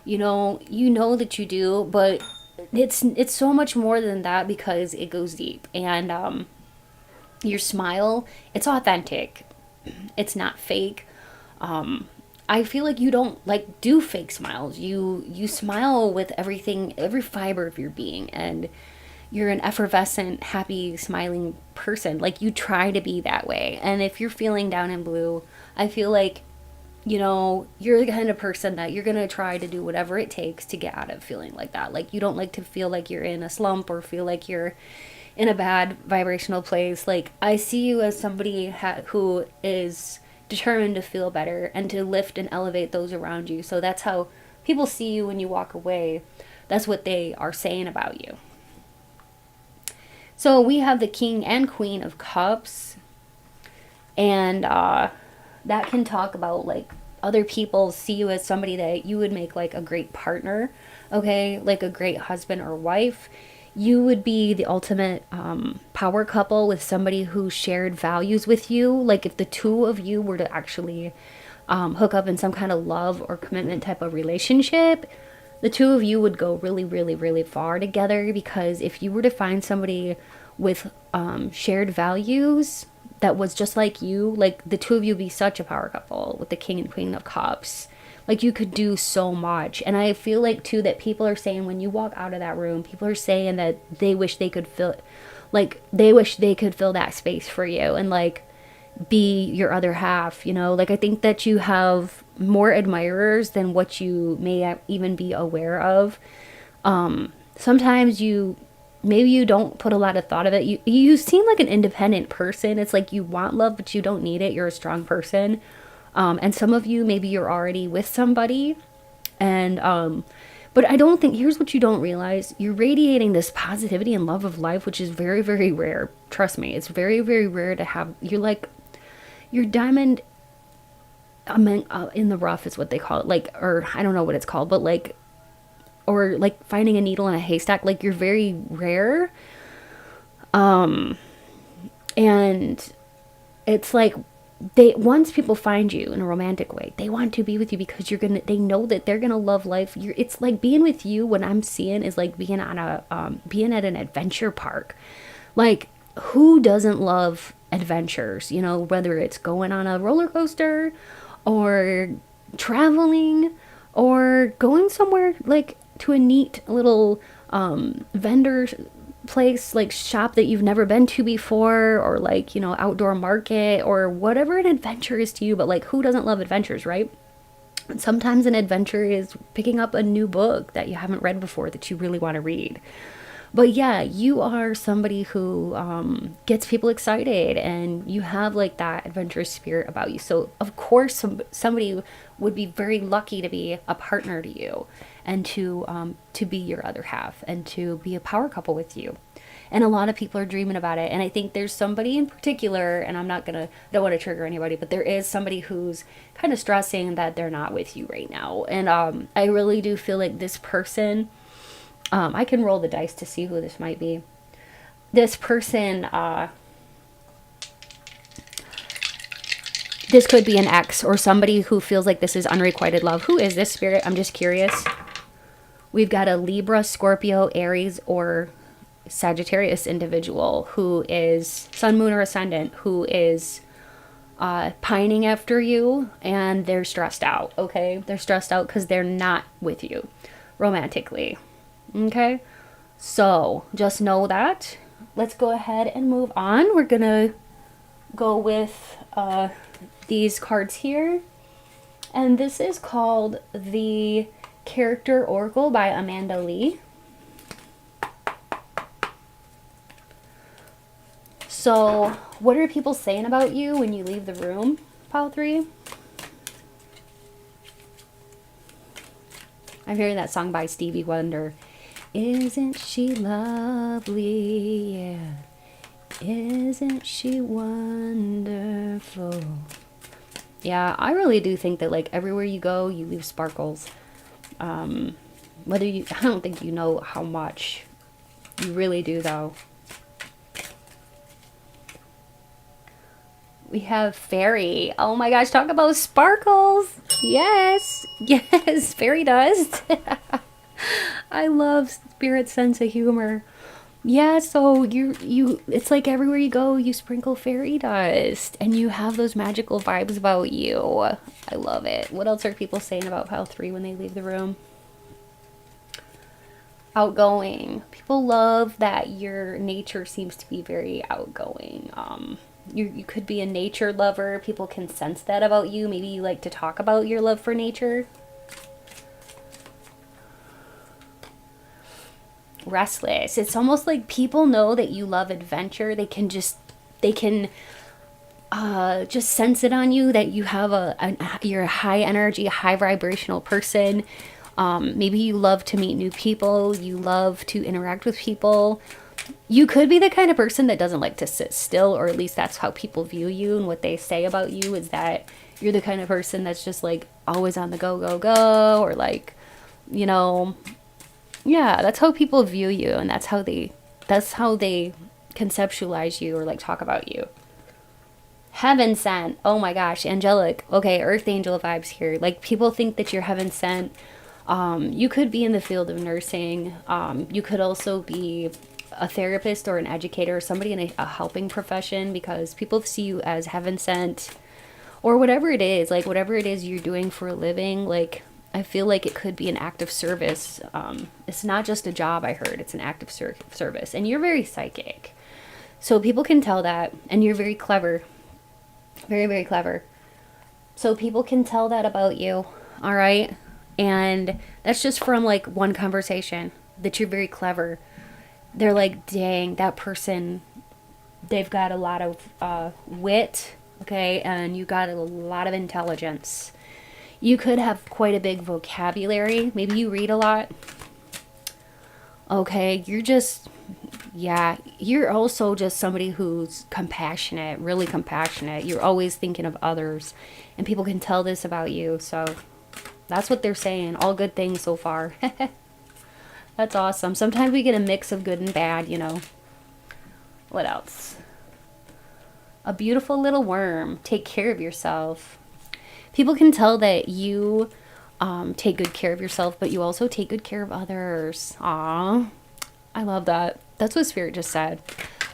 you know that you do, but it's so much more than that because it goes deep. And your smile, it's authentic. It's not fake. I feel like you don't like do fake smiles. You smile with everything, every fiber of your being, and you're an effervescent, happy, smiling person. Like you try to be that way. And if you're feeling down and blue, I feel like, you know, you're the kind of person that you're going to try to do whatever it takes to get out of feeling like that. Like you don't like to feel like you're in a slump or feel like you're in a bad vibrational place. Like I see you as somebody who is determined to feel better and to lift and elevate those around you. So that's how people see you when you walk away. That's what they are saying about you. So we have the King and Queen of Cups. And that can talk about like other people see you as somebody that you would make like a great partner, okay, like a great husband or wife. You would be the ultimate power couple with somebody who shared values with you. Like if the two of you were to actually hook up in some kind of love or commitment type of relationship, the two of you would go really, really, really far together. Because if you were to find somebody with shared values that was just like you, like the two of you be such a power couple with the King and Queen of Cups. Like you could do so much. And I feel like too that people are saying when you walk out of that room, people are saying that they wish they could fill, like they wish they could fill that space for you and like be your other half, you know. Like I think that you have more admirers than what you may even be aware of. Sometimes maybe you don't put a lot of thought of it. You seem like an independent person. It's like you want love, but you don't need it. You're a strong person. And some of you, maybe you're already with somebody. And, but I don't think, here's what you don't realize. You're radiating this positivity and love of life, which is very, very rare. Trust me. It's very, very rare to have, you're like, your diamond in the rough is what they call it. Like, or I don't know what it's called, but like, or like finding a needle in a haystack. Like you're very rare. And it's like once people find you in a romantic way, they want to be with you because they know that they're gonna love life. It's like being with you, what I'm seeing is like being on being at an adventure park. Like who doesn't love adventures, you know, whether it's going on a roller coaster or traveling or going somewhere like to a neat little vendor place, like shop that you've never been to before, or like, you know, outdoor market or whatever an adventure is to you. But like who doesn't love adventures, right? And sometimes an adventure is picking up a new book that you haven't read before that you really want to read. But yeah, you are somebody who gets people excited and you have like that adventurous spirit about you. So of course somebody would be very lucky to be a partner to you and to be your other half and to be a power couple with you. And a lot of people are dreaming about it. And I think there's somebody in particular, and don't want to trigger anybody, but there is somebody who's kind of stressing that they're not with you right now. And I really do feel like this person, I can roll the dice to see who this might be. This person, this could be an ex or somebody who feels like this is unrequited love. Who is this, Spirit? I'm just curious. We've got a Libra, Scorpio, Aries, or Sagittarius individual who is sun, moon, or ascendant, who is pining after you, and they're stressed out, okay? They're stressed out because they're not with you romantically, okay? So just know that. Let's go ahead and move on. We're gonna go with these cards here, and this is called the Character Oracle by Amanda Lee. So what are people saying about you when you leave the room, pile 3? I'm hearing that song by Stevie Wonder. Isn't she lovely? Yeah. Isn't she wonderful? Yeah, I really do think that, like, everywhere you go, you leave sparkles. I don't think you know how much. You really do, though. We have fairy. Oh my gosh, talk about sparkles. Yes, yes, fairy dust. I love Spirit's sense of humor. Yeah, so you it's like everywhere you go, you sprinkle fairy dust and you have those magical vibes about you. I love it. What else are people saying about pile 3 when they leave the room? Outgoing. People love that your nature seems to be very outgoing. You could be a nature lover. People can sense that about you. Maybe you like to talk about your love for nature. Restless. It's almost like people know that you love adventure. They can just sense it on you that you have you're a high energy, high vibrational person. Maybe you love to meet new people. You love to interact with people. You could be the kind of person that doesn't like to sit still, or at least that's how people view you, and what they say about you is that you're the kind of person that's just like always on the go, go, go, or like, you know, yeah, that's how people view you, and that's how they conceptualize you or like talk about you. Heaven sent. Oh my gosh, angelic. Okay, earth angel vibes here. Like, people think that you're heaven sent. You could be in the field of nursing. You could also be a therapist or an educator or somebody in a helping profession, because people see you as heaven sent, or whatever it is, like whatever it is you're doing for a living. Like, I feel like it could be an act of service. It's not just a job, I heard. It's an act of service. And you're very psychic. So people can tell that. And you're very clever. Very, very clever. So people can tell that about you. All right? And that's just from like one conversation, that you're very clever. They're like, dang, that person, they've got a lot of wit, okay? And you got a lot of intelligence. You could have quite a big vocabulary. Maybe you read a lot. Okay, you're just, yeah, you're also just somebody who's compassionate, really compassionate. You're always thinking of others, and people can tell this about you. So that's what they're saying. All good things so far. That's awesome. Sometimes we get a mix of good and bad, you know. What else? A beautiful little worm. Take care of yourself. People can tell that you take good care of yourself, but you also take good care of others. Aww. I love that. That's what Spirit just said.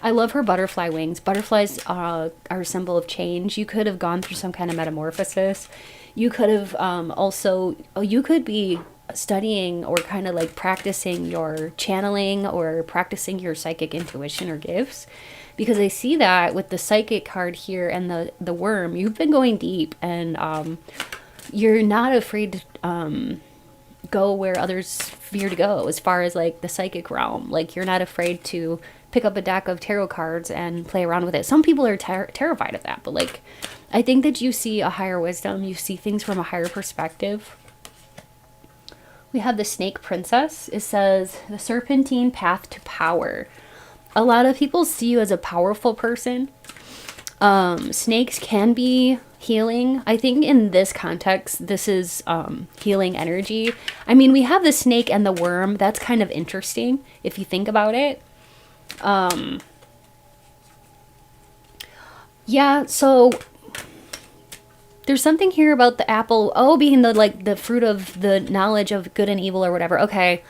I love her butterfly wings. Butterflies are a symbol of change. You could have gone through some kind of metamorphosis. You could have you could be studying or kind of like practicing your channeling or practicing your psychic intuition or gifts, because I see that with the psychic card here and the worm. You've been going deep, and you're not afraid to go where others fear to go, as far as like the psychic realm. Like, you're not afraid to pick up a deck of tarot cards and play around with it. Some people are terrified of that, but like, I think that you see a higher wisdom. You see things from a higher perspective. We have the Snake Princess. It says, the serpentine path to power. A lot of people see you as a powerful person. Snakes can be healing. I think in this context, this is healing energy. I mean, we have the snake and the worm. That's kind of interesting if you think about it. Yeah, so there's something here about the apple, being the fruit of the knowledge of good and evil or whatever. Okay.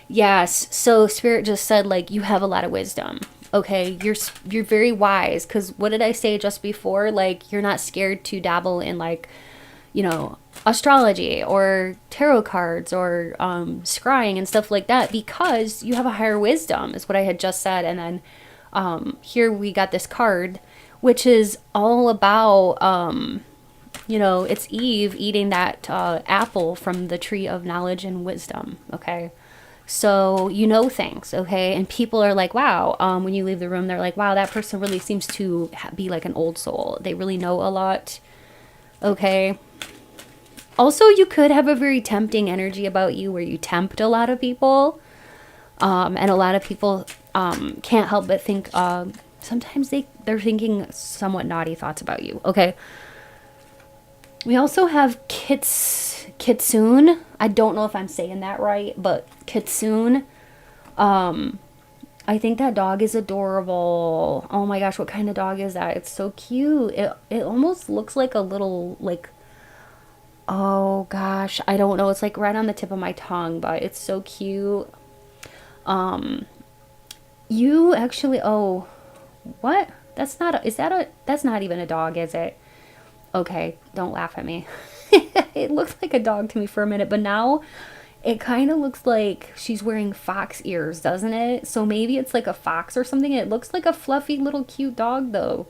Yes. So Spirit just said, like, you have a lot of wisdom. Okay, you're very wise. Because what did I say just before? Like, you're not scared to dabble in, like, you know, astrology or tarot cards or scrying and stuff like that, because you have a higher wisdom, is what I had just said. And then here we got this card, which is all about, you know, it's Eve eating that apple from the tree of knowledge and wisdom. Okay. So you know things, okay? And people are like, wow, when you leave the room, they're like, wow, that person really seems to be like an old soul. They really know a lot, okay? Also, you could have a very tempting energy about you where you tempt a lot of people. And a lot of people can't help but think, sometimes they're thinking somewhat naughty thoughts about you, okay? We also have Kitsune. I don't know if I'm saying that right, but Kitsune. I think that dog is adorable. Oh my gosh, what kind of dog is that? It's so cute. It almost looks like a little, like, oh gosh, I don't know. It's like right on the tip of my tongue, but it's so cute. You actually, oh, what? That's not, that's not even a dog, is it? Okay, don't laugh at me. It looked like a dog to me for a minute, but now it kind of looks like she's wearing fox ears, doesn't it? So maybe it's like a fox or something. It looks like a fluffy little cute dog though.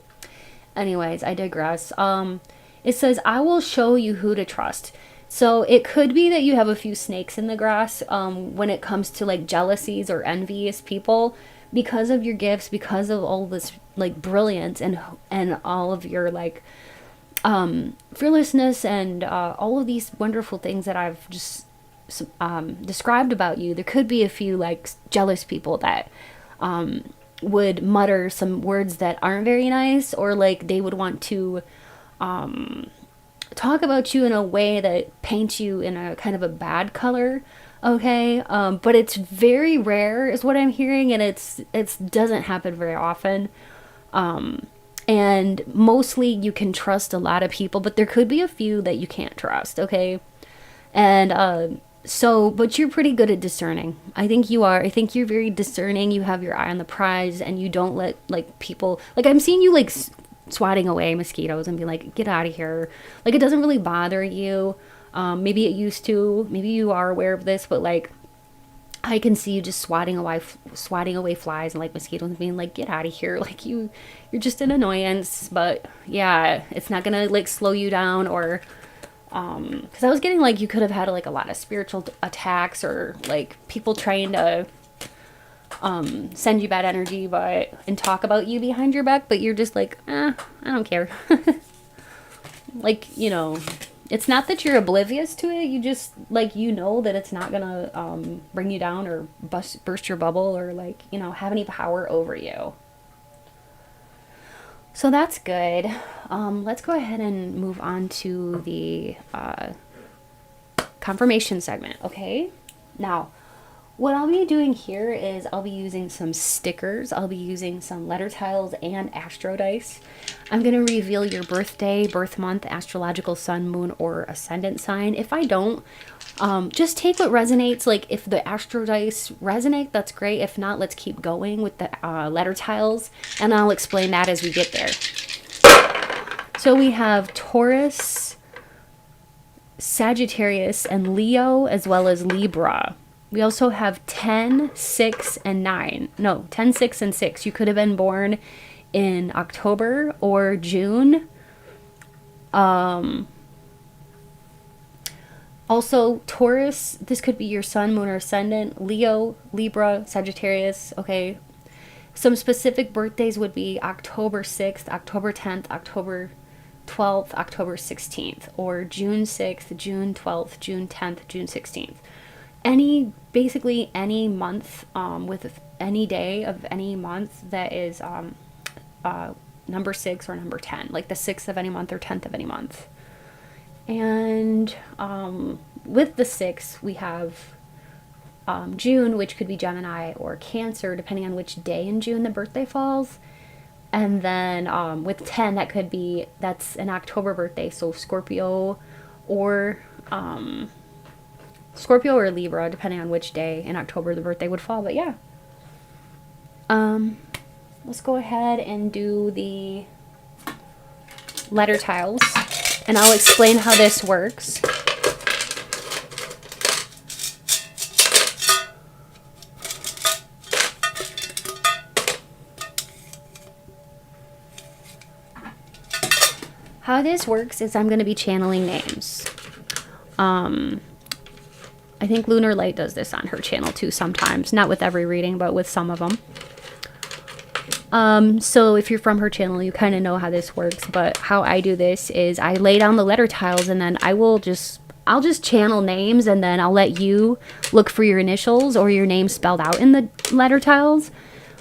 Anyways, I digress. It says, I will show you who to trust. So it could be that you have a few snakes in the grass when it comes to like jealousies or envious people, because of your gifts, because of all this like brilliance and all of your like fearlessness and all of these wonderful things that I've just described about you. There could be a few like jealous people that would mutter some words that aren't very nice, or like they would want to talk about you in a way that paints you in a kind of a bad color. Okay, but it's very rare is what I'm hearing, and it doesn't happen very often. And mostly you can trust a lot of people, but there could be a few that you can't trust, okay? And but you're pretty good at discerning. I think you are. I think you're very discerning. You have your eye on the prize, and you don't let like people, like I'm seeing you like swatting away mosquitoes and be like, get out of here. Like it doesn't really bother you. Maybe it used to. Maybe you are aware of this, but like I can see you just swatting away flies and like mosquitoes and being like, get out of here. Like you're just an annoyance. But yeah, it's not gonna like slow you down, or because I was getting like you could have had like a lot of spiritual attacks, or like people trying to send you bad energy and talk about you behind your back, but you're just like, I don't care. Like, you know, it's not that you're oblivious to it. You just like, you know that it's not gonna bring you down or burst your bubble, or like, you know, have any power over you. So that's good. Let's go ahead and move on to the confirmation segment. Okay. Now, what I'll be doing here is I'll be using some stickers. I'll be using some letter tiles and astro dice. I'm going to reveal your birthday, birth month, astrological sun, moon, or ascendant sign. If I don't, just take what resonates. Like if the astro dice resonate, that's great. If not, let's keep going with the letter tiles, and I'll explain that as we get there. So we have Taurus, Sagittarius, and Leo, as well as Libra. We also have 10, 6, and 9. No, 10, 6, and 6. You could have been born in October or June. Also, Taurus, this could be your sun, moon, or ascendant. Leo, Libra, Sagittarius, okay. Some specific birthdays would be October 6th, October 10th, October 12th, October 16th, or June 6th, June 12th, June 10th, June 16th. Basically any month with any day of any month that is number 6 or number 10, like the 6th of any month or 10th of any month. And with the 6, we have June, which could be Gemini or Cancer, depending on which day in June the birthday falls. And then with 10, that's an October birthday, so Scorpio or Scorpio or Libra, depending on which day in October the birthday would fall. But yeah. Let's go ahead and do the letter tiles, and I'll explain how this works. How this works is I'm going to be channeling names. I think Lunar Light does this on her channel too sometimes. Not with every reading, but with some of them. So if you're from her channel, you kind of know how this works. But how I do this is I lay down the letter tiles, and then I'll just channel names, and then I'll let you look for your initials or your name spelled out in the letter tiles.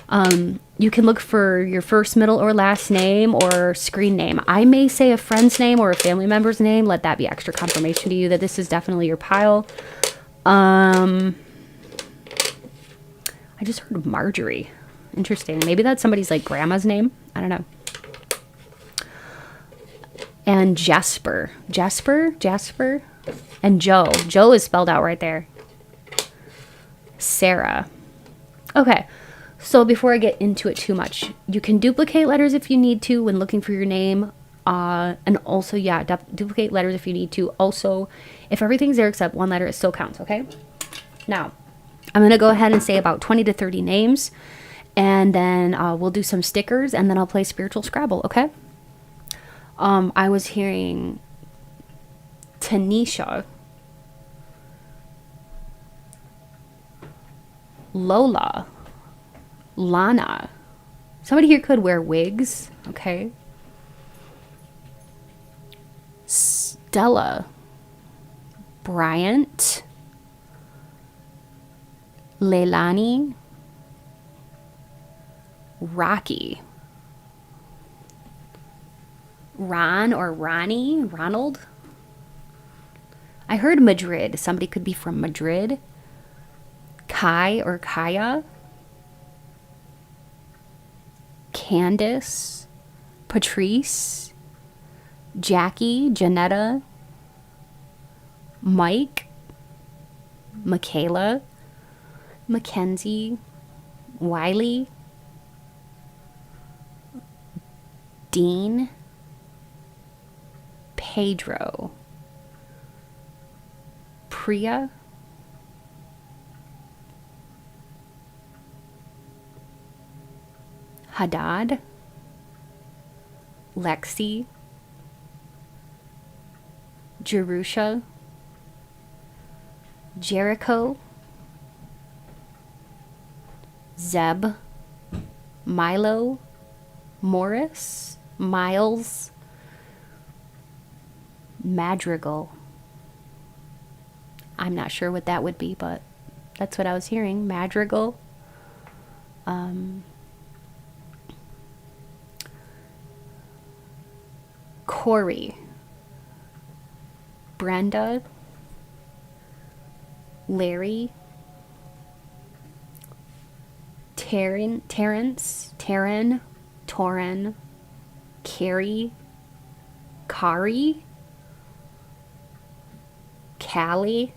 You can look for your first, middle, or last name or screen name. I may say a friend's name or a family member's name. Let that be extra confirmation to you that this is definitely your pile. I just heard Marjorie. Interesting. Maybe that's somebody's like grandma's name. I don't know. And Jasper. And Joe. Joe is spelled out right there. Sarah. Okay. So before I get into it too much, you can duplicate letters if you need to when looking for your name. And also, yeah, duplicate letters if you need to. Also, if everything's there except one letter, it still counts, okay? Now, I'm going to go ahead and say about 20 to 30 names. And then we'll do some stickers, and then I'll play Spiritual Scrabble, okay? I was hearing Tanisha, Lola, Lana. Somebody here could wear wigs, okay? Stella, Bryant, Leilani, Rocky, Ron or Ronnie, Ronald. I heard Madrid. Somebody could be from Madrid. Kai or Kaya. Candace, Patrice, Jackie, Janetta, Mike, Michaela, Mackenzie, Wiley, Dean, Pedro, Priya, Haddad, Lexi, Jerusha, Jericho, Zeb, Milo, Morris, Miles, Madrigal. I'm not sure what that would be, but that's what I was hearing. Madrigal. Corey, Brenda, Larry, Terrence, Taryn, Torin, Carrie, Kari, Callie,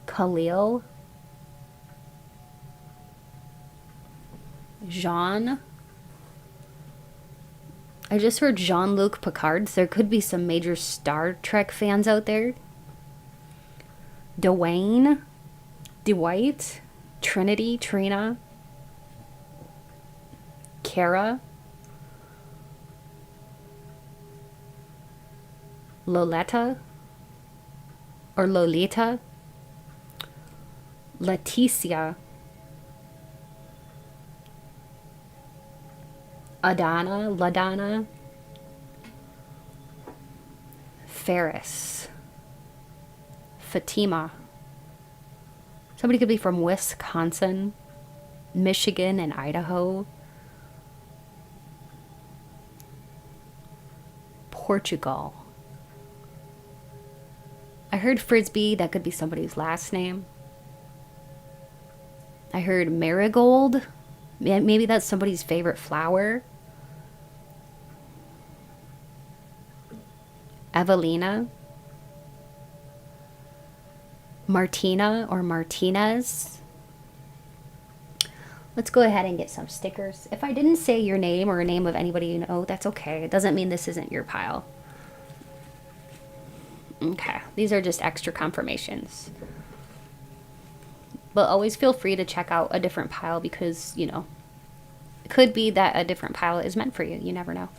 Khalil, Jean. I just heard Jean-Luc Picard. So there could be some major Star Trek fans out there. Dwayne, Dwight, Trinity, Trina, Kara, Loletta, or Lolita, Leticia, Adana, LaDonna, Ferris, Fatima. Somebody could be from Wisconsin, Michigan, and Idaho. Portugal. I heard Frisbee. That could be somebody's last name. I heard Marigold. Maybe that's somebody's favorite flower. Evelina. Martina or Martinez. Let's go ahead and get some stickers. If I didn't say your name or a name of anybody you know, that's okay. It doesn't mean this isn't your pile. Okay, these are just extra confirmations. But always feel free to check out a different pile because, you know, it could be that a different pile is meant for you. You never know.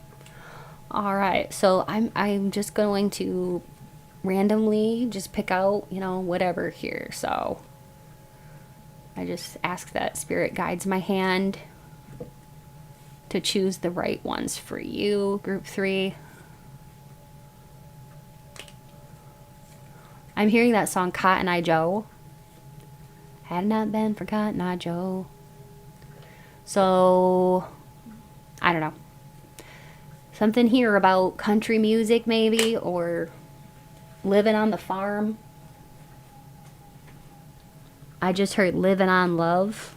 All right, so I'm just going to randomly just pick out, you know, whatever here. So I just ask that Spirit guides my hand to choose the right ones for you, group 3. I'm hearing that song Cotton Eye Joe. Had it not been for Cotton Eye Joe. So, I don't know. Something here about country music maybe, or living on the farm. I just heard living on love.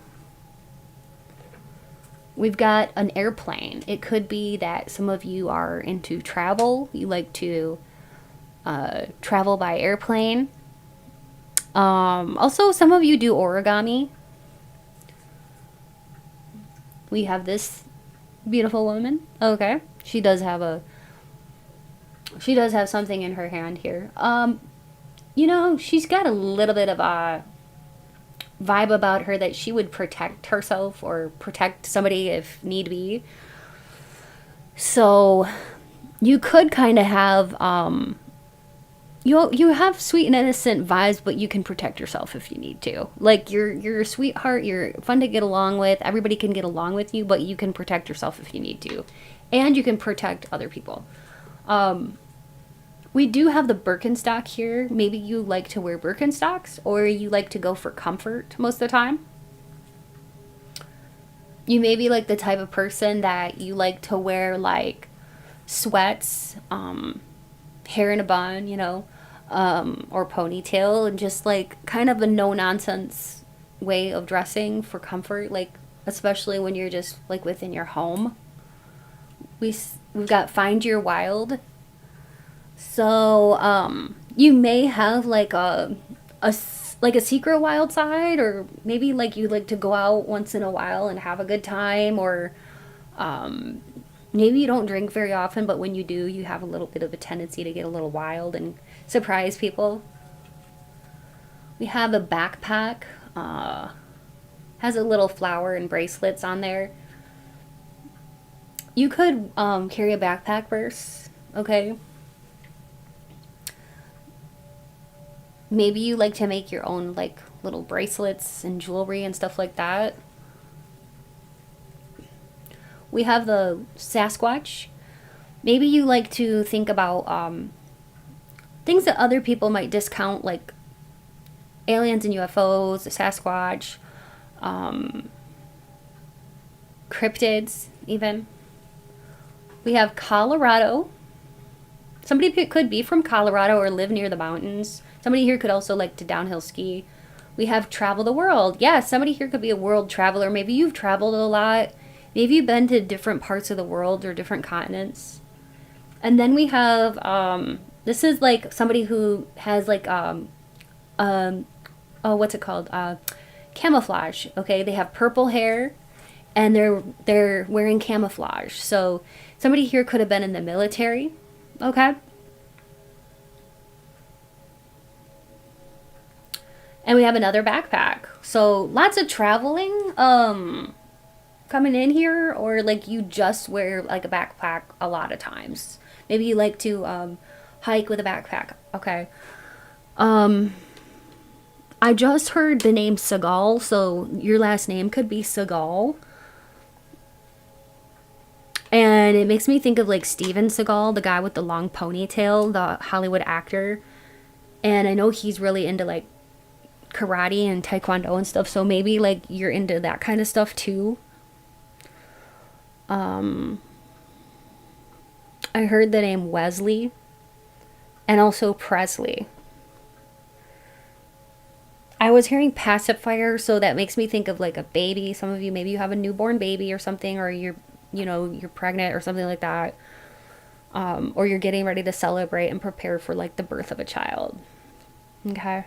We've got an airplane. It could be that some of you are into travel. You like to travel by airplane. Also, some of you do origami. We have this beautiful woman. Okay. She does have something in her hand here. You know, she's got a little bit of a vibe about her that she would protect herself or protect somebody if need be. So you could kind of have you have sweet and innocent vibes, but you can protect yourself if you need to. Like you're a sweetheart, you're fun to get along with, everybody can get along with you, but you can protect yourself if you need to. And you can protect other people. We do have the Birkenstock here. Maybe you like to wear Birkenstocks, or you like to go for comfort most of the time. You may be like the type of person that you like to wear like sweats, hair in a bun, you know, or ponytail, and just like kind of a no-nonsense way of dressing for comfort, like especially when you're just like within your home. We've got Find Your Wild. So, you may have like a secret wild side, or maybe like you like to go out once in a while and have a good time, or maybe you don't drink very often, but when you do, you have a little bit of a tendency to get a little wild and surprise people. We have a backpack, has a little flower and bracelets on there. You could carry a backpack purse, okay? Maybe you like to make your own like little bracelets and jewelry and stuff like that. We have the Sasquatch. Maybe you like to think about things that other people might discount, like aliens and UFOs, the Sasquatch, cryptids even. We have Colorado. Somebody could be from Colorado or live near the mountains. Somebody here could also like to downhill ski. We have Travel the World. Yeah, somebody here could be a world traveler. Maybe you've traveled a lot. Maybe you've been to different parts of the world or different continents. And then we have, this is like somebody who has like, what's it called? Camouflage. Okay, they have purple hair and they're wearing camouflage. So somebody here could have been in the military. Okay. And we have another backpack. So lots of traveling coming in here, or like you just wear like a backpack a lot of times. Maybe you like to hike with a backpack. Okay. I just heard the name Seagal, so your last name could be Seagal. And it makes me think of like Steven Seagal, the guy with the long ponytail, the Hollywood actor. And I know he's really into like karate and taekwondo and stuff, so maybe like you're into that kind of stuff too. I heard the name Wesley and also Presley. I was hearing pacifier, so that makes me think of like a baby. Some of you, maybe you have a newborn baby or something, or you're pregnant or something like that. Or you're getting ready to celebrate and prepare for like the birth of a child. Okay.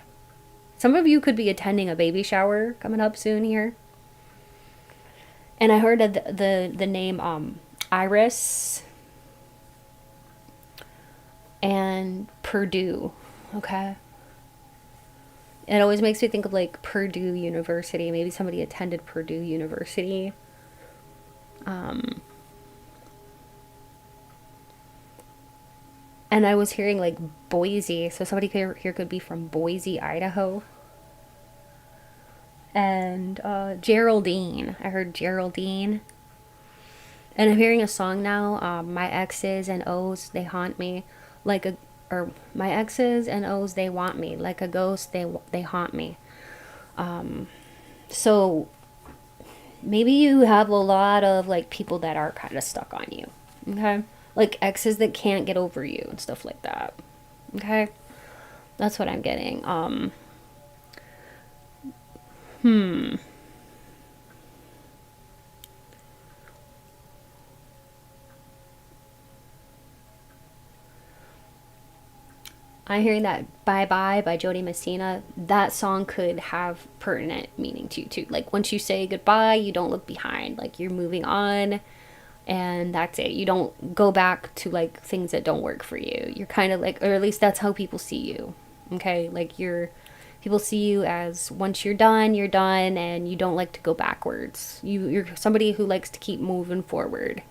Some of you could be attending a baby shower coming up soon here. And I heard of the name Iris and Purdue. Okay. It always makes me think of like Purdue University. Maybe somebody attended Purdue University. And I was hearing like Boise. So somebody here could be from Boise, Idaho. And Geraldine. I heard Geraldine. And I'm hearing a song now. My X's and O's, they haunt me like a... Or my X's and O's, they want me like a ghost. They haunt me. So maybe you have a lot of like people that are kind of stuck on you. Okay, like exes that can't get over you and stuff like that. Okay, that's what I'm getting. I'm hearing that Bye Bye by Jody Messina. That song could have pertinent meaning to you too. Like once you say goodbye, you don't look behind. Like you're moving on and that's it. You don't go back to like things that don't work for you. You're kind of like, or at least that's how people see you. Okay? Like people see you as once you're done and you don't like to go backwards. You're somebody who likes to keep moving forward.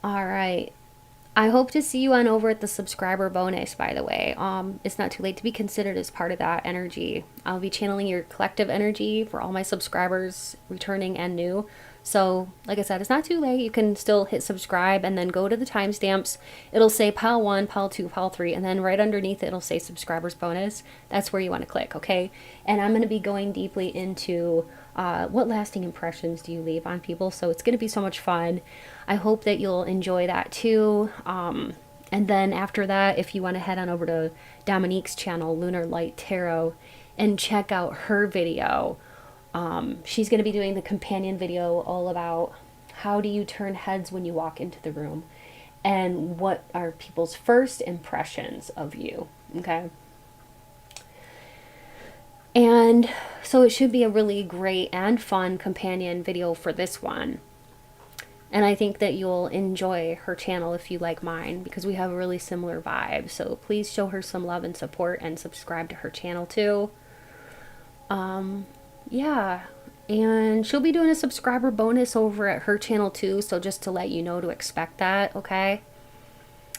All right. I hope to see you on over at the subscriber bonus, by the way. It's not too late to be considered as part of that energy. I'll be channeling your collective energy for all my subscribers, returning and new. So, like I said, it's not too late. You can still hit subscribe and then go to the timestamps. It'll say pile 1, pile 2, pile 3, and then right underneath it, it'll say subscribers bonus. That's where you want to click, okay? And I'm going to be going deeply into what lasting impressions do you leave on people. So it's going to be so much fun. I hope that you'll enjoy that too. And then after that, if you want to head on over to Dominique's channel, Lunar Light Tarot, and check out her video. She's going to be doing the companion video all about how do you turn heads when you walk into the room and what are people's first impressions of you. Okay. And so it should be a really great and fun companion video for this one. And I think that you'll enjoy her channel if you like mine, because we have a really similar vibe. So please show her some love and support and subscribe to her channel too. Yeah. And she'll be doing a subscriber bonus over at her channel too. So just to let you know to expect that, okay?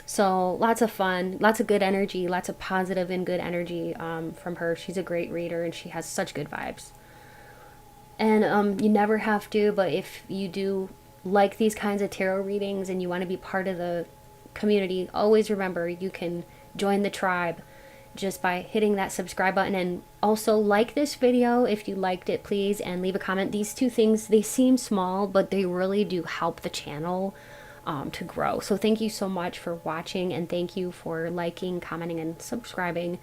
So lots of fun, lots of good energy, lots of positive and good energy from her. She's a great reader and she has such good vibes. And you never have to, but if you do like these kinds of tarot readings and you want to be part of the community, always remember you can join the tribe just by hitting that subscribe button. And also like this video if you liked it, please, and leave a comment. These two things, they seem small, but they really do help the channel to grow. So thank you so much for watching, and thank you for liking, commenting, and subscribing.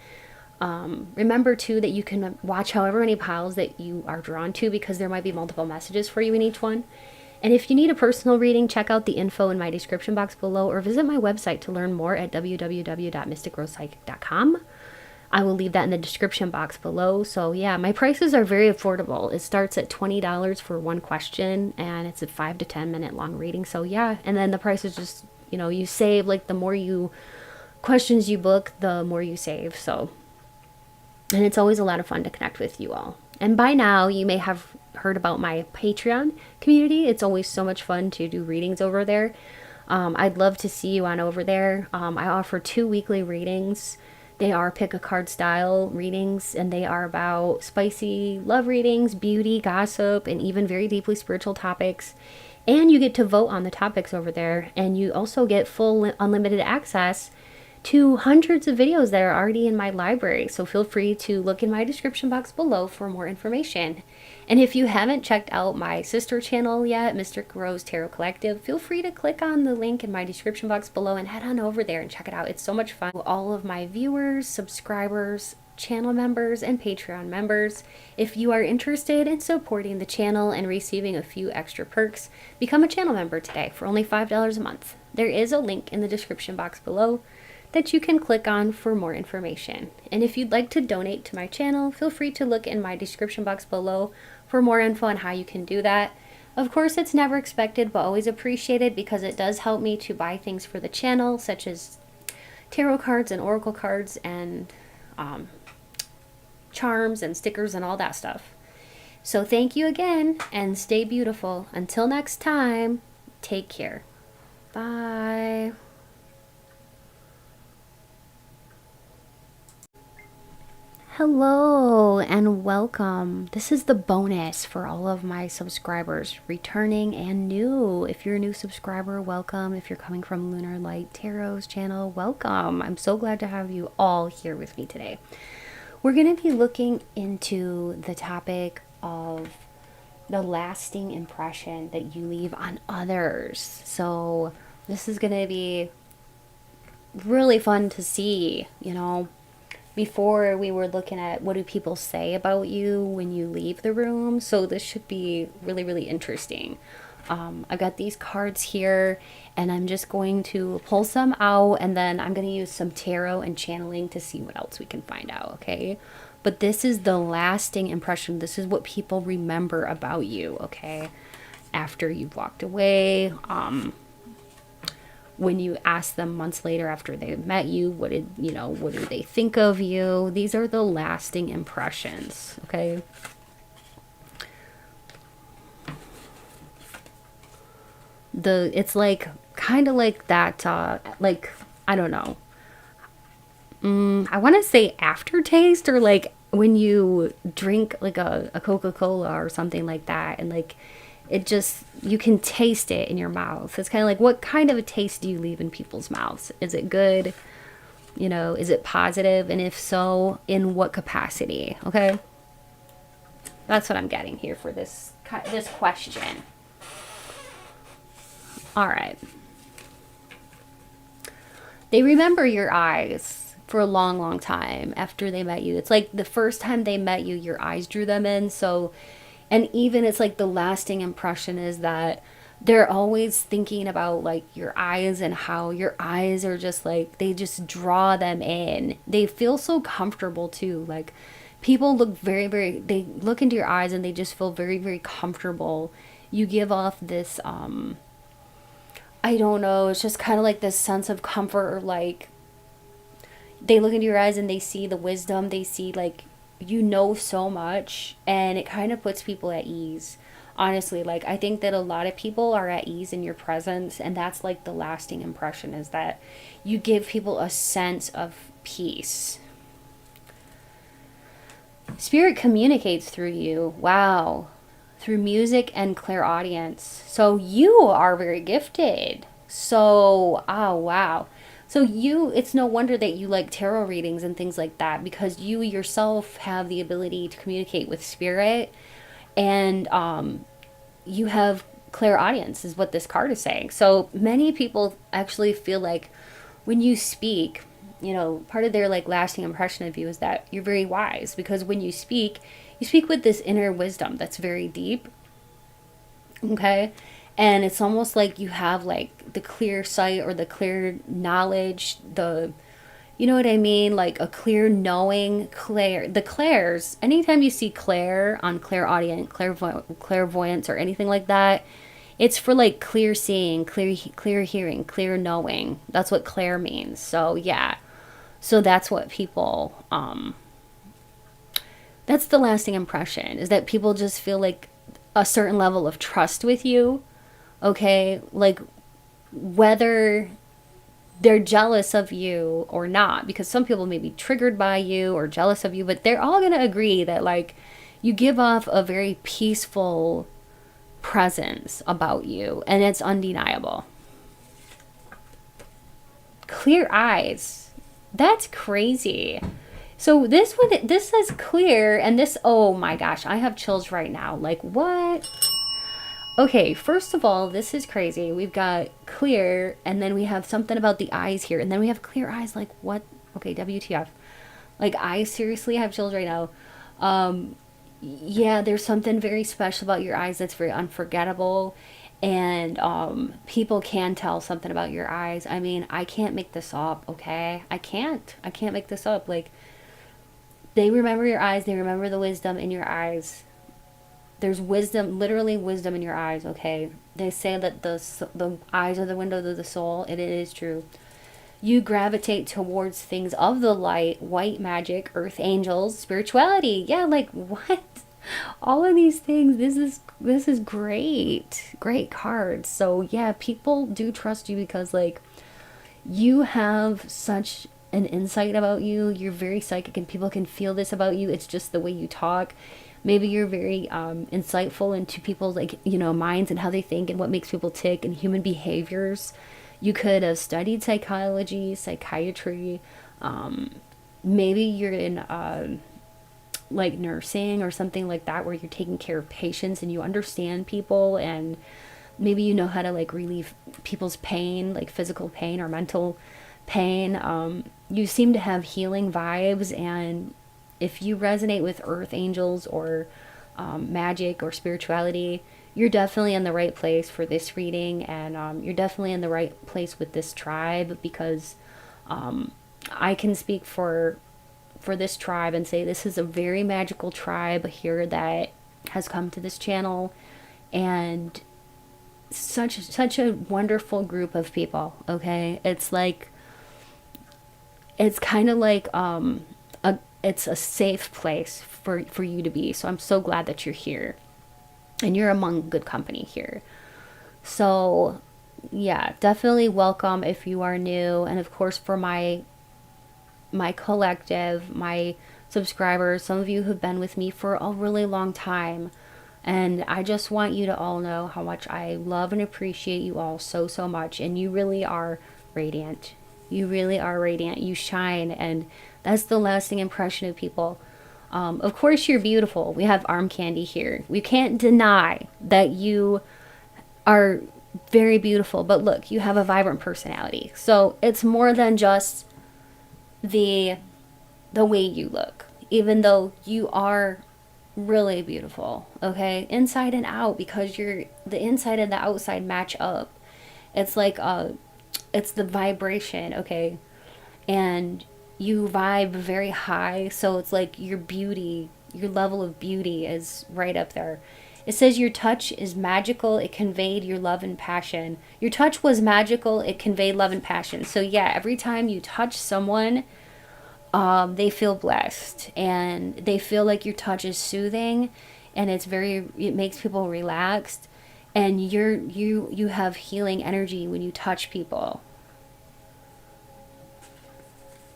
Remember too that you can watch however many piles that you are drawn to, because there might be multiple messages for you in each one. And if you need a personal reading, check out the info in my description box below, or visit my website to learn more at www.mysticrosepsychic.com. I will leave that in the description box below. So yeah, my prices are very affordable. It starts at $20 for one question, and it's a 5 to 10 minute long reading. So yeah, and then the price is just, you know, you save, like the more questions you book, the more you save. So, and it's always a lot of fun to connect with you all. And by now you may have heard about my Patreon community. It's always so much fun to do readings over there. I'd love to see you on over there. I offer 2 weekly readings. They are pick a card style readings, and they are about spicy love readings, beauty, gossip, and even very deeply spiritual topics. And you get to vote on the topics over there, and you also get full unlimited access to hundreds of videos that are already in my library. So feel free to look in my description box below for more information. And if you haven't checked out my sister channel yet, Mystic Rose Tarot Collective, feel free to click on the link in my description box below and head on over there and check it out. It's so much fun. All of my viewers, subscribers, channel members, and Patreon members, if you are interested in supporting the channel and receiving a few extra perks, become a channel member today for only $5 a month. There is a link in the description box below that you can click on for more information. And if you'd like to donate to my channel, feel free to look in my description box below for more info on how you can do that. Of course, it's never expected, but always appreciated, because it does help me to buy things for the channel, such as tarot cards and oracle cards and charms and stickers and all that stuff. So thank you again, and stay beautiful. Until next time, take care. Bye. Hello and welcome. This is the bonus for all of my subscribers, returning and new. If you're a new subscriber, welcome. If you're coming from Lunar Light Tarot's channel, welcome. I'm so glad to have you all here with me today. We're going to be looking into the topic of the lasting impression that you leave on others. So this is going to be really fun to see, you know. Before, we were looking at what do people say about you when you leave the room. So this should be really, really interesting. I've got these cards here, and I'm just going to pull some out, and then I'm going to use some tarot and channeling to see what else we can find out, okay? But this is the lasting impression. This is what people remember about you, okay? After you've walked away, when you ask them months later after they've met you, what did they think of you? These are the lasting impressions, okay? It's like kind of like that, like, I don't know. I want to say aftertaste, or like when you drink like a Coca-Cola or something like that, and like it just, you can taste it in your mouth. It's kind of like, what kind of a taste do you leave in people's mouths? Is it good? You know, is it positive? And if so, in what capacity? Okay? That's what I'm getting here for this question. All right. They remember your eyes for a long, long time after they met you. It's like the first time they met you, your eyes drew them in. So, and even it's like the lasting impression is that they're always thinking about like your eyes, and how your eyes are just like, they just draw them in. They feel so comfortable too. Like people look very, very, they look into your eyes and they just feel very, very comfortable. You give off this, I don't know, it's just kind of like this sense of comfort, or like they look into your eyes and they see the wisdom, they see like, you know, so much, and it kind of puts people at ease. Honestly, like I think that a lot of people are at ease in your presence, and that's like the lasting impression, is that you give people a sense of peace. Spirit communicates through you. Wow. Through music and clairaudience. So you are very gifted. So, oh wow. So it's no wonder that you like tarot readings and things like that, because you yourself have the ability to communicate with spirit, and you have clairaudience is what this card is saying. So many people actually feel like when you speak, you know, part of their like lasting impression of you is that you're very wise, because when you speak with this inner wisdom that's very deep, okay? And it's almost like you have like the clear sight, or the clear knowledge, you know what I mean? Like a clear knowing, the clairs, anytime you see clair on clairaudient, clairvoyance, or anything like that, it's for like clear seeing, clear hearing, clear knowing. That's what clair means. So yeah. So that's what people, that's the lasting impression, is that people just feel like a certain level of trust with you. Okay, like whether they're jealous of you or not, because some people may be triggered by you or jealous of you, but they're all going to agree that like you give off a very peaceful presence about you, and it's undeniable. Clear eyes. That's crazy. So this one, this says clear, and this, oh my gosh, I have chills right now. Like what? Okay, first of all, this is crazy. We've got clear, and then we have something about the eyes here, and then we have clear eyes. Like what? Okay, WTF. Like I seriously have chills right now. Yeah, there's something very special about your eyes that's very unforgettable. And people can tell something about your eyes. I mean, I can't make this up, okay? I can't make this up. Like, they remember your eyes, they remember the wisdom in your eyes. There's wisdom, literally wisdom in your eyes, okay? They say that the eyes are the window of the soul, and it is true. You gravitate towards things of the light, white magic, earth angels, spirituality. Yeah, like what? All of these things. This is great. Great cards. So, yeah, people do trust you because like you have such an insight about you. You're very psychic and people can feel this about you. It's just the way you talk. Maybe you're very insightful into people's like, minds and how they think and what makes people tick and human behaviors. You could have studied psychology, psychiatry. Maybe you're in like nursing or something like that where you're taking care of patients and you understand people, and maybe you know how to like relieve people's pain, like physical pain or mental pain. You seem to have healing vibes, and if you resonate with earth angels or magic or spirituality, you're definitely in the right place for this reading, and you're definitely in the right place with this tribe because I can speak for this tribe and say this is a very magical tribe here that has come to this channel, and such a wonderful group of people. Okay, it's like it's kind of like it's a safe place for you to be. So I'm so glad that you're here and you're among good company here. So yeah, definitely welcome if you are new, and of course for my collective, my subscribers, some of you who've been with me for a really long time. And I just want you to all know how much I love and appreciate you all so much. And you really are radiant. You really are radiant. You shine. And that's the lasting impression of people. Of course, you're beautiful. We have arm candy here. We can't deny that you are very beautiful. But look, you have a vibrant personality. So it's more than just the way you look, even though you are really beautiful, okay, inside and out, because you're the inside and the outside match up. It's like it's the vibration, okay, and you vibe very high, so it's like your beauty, your level of beauty is right up there. It says your touch is magical, it conveyed your love and passion. Your touch was magical, it conveyed love and passion. So yeah, every time you touch someone, they feel blessed and they feel like your touch is soothing, and it makes people relaxed, and you have healing energy when you touch people.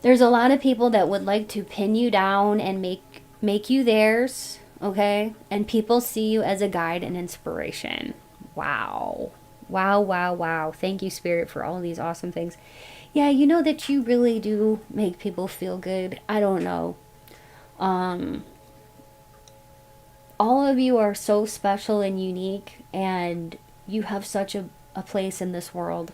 There's a lot of people that would like to pin you down and make you theirs, okay? And people see you as a guide and inspiration. Wow. Wow, wow, wow. Thank you, Spirit, for all these awesome things. Yeah, you know that you really do make people feel good. I don't know. All of you are so special and unique, and you have such a place in this world.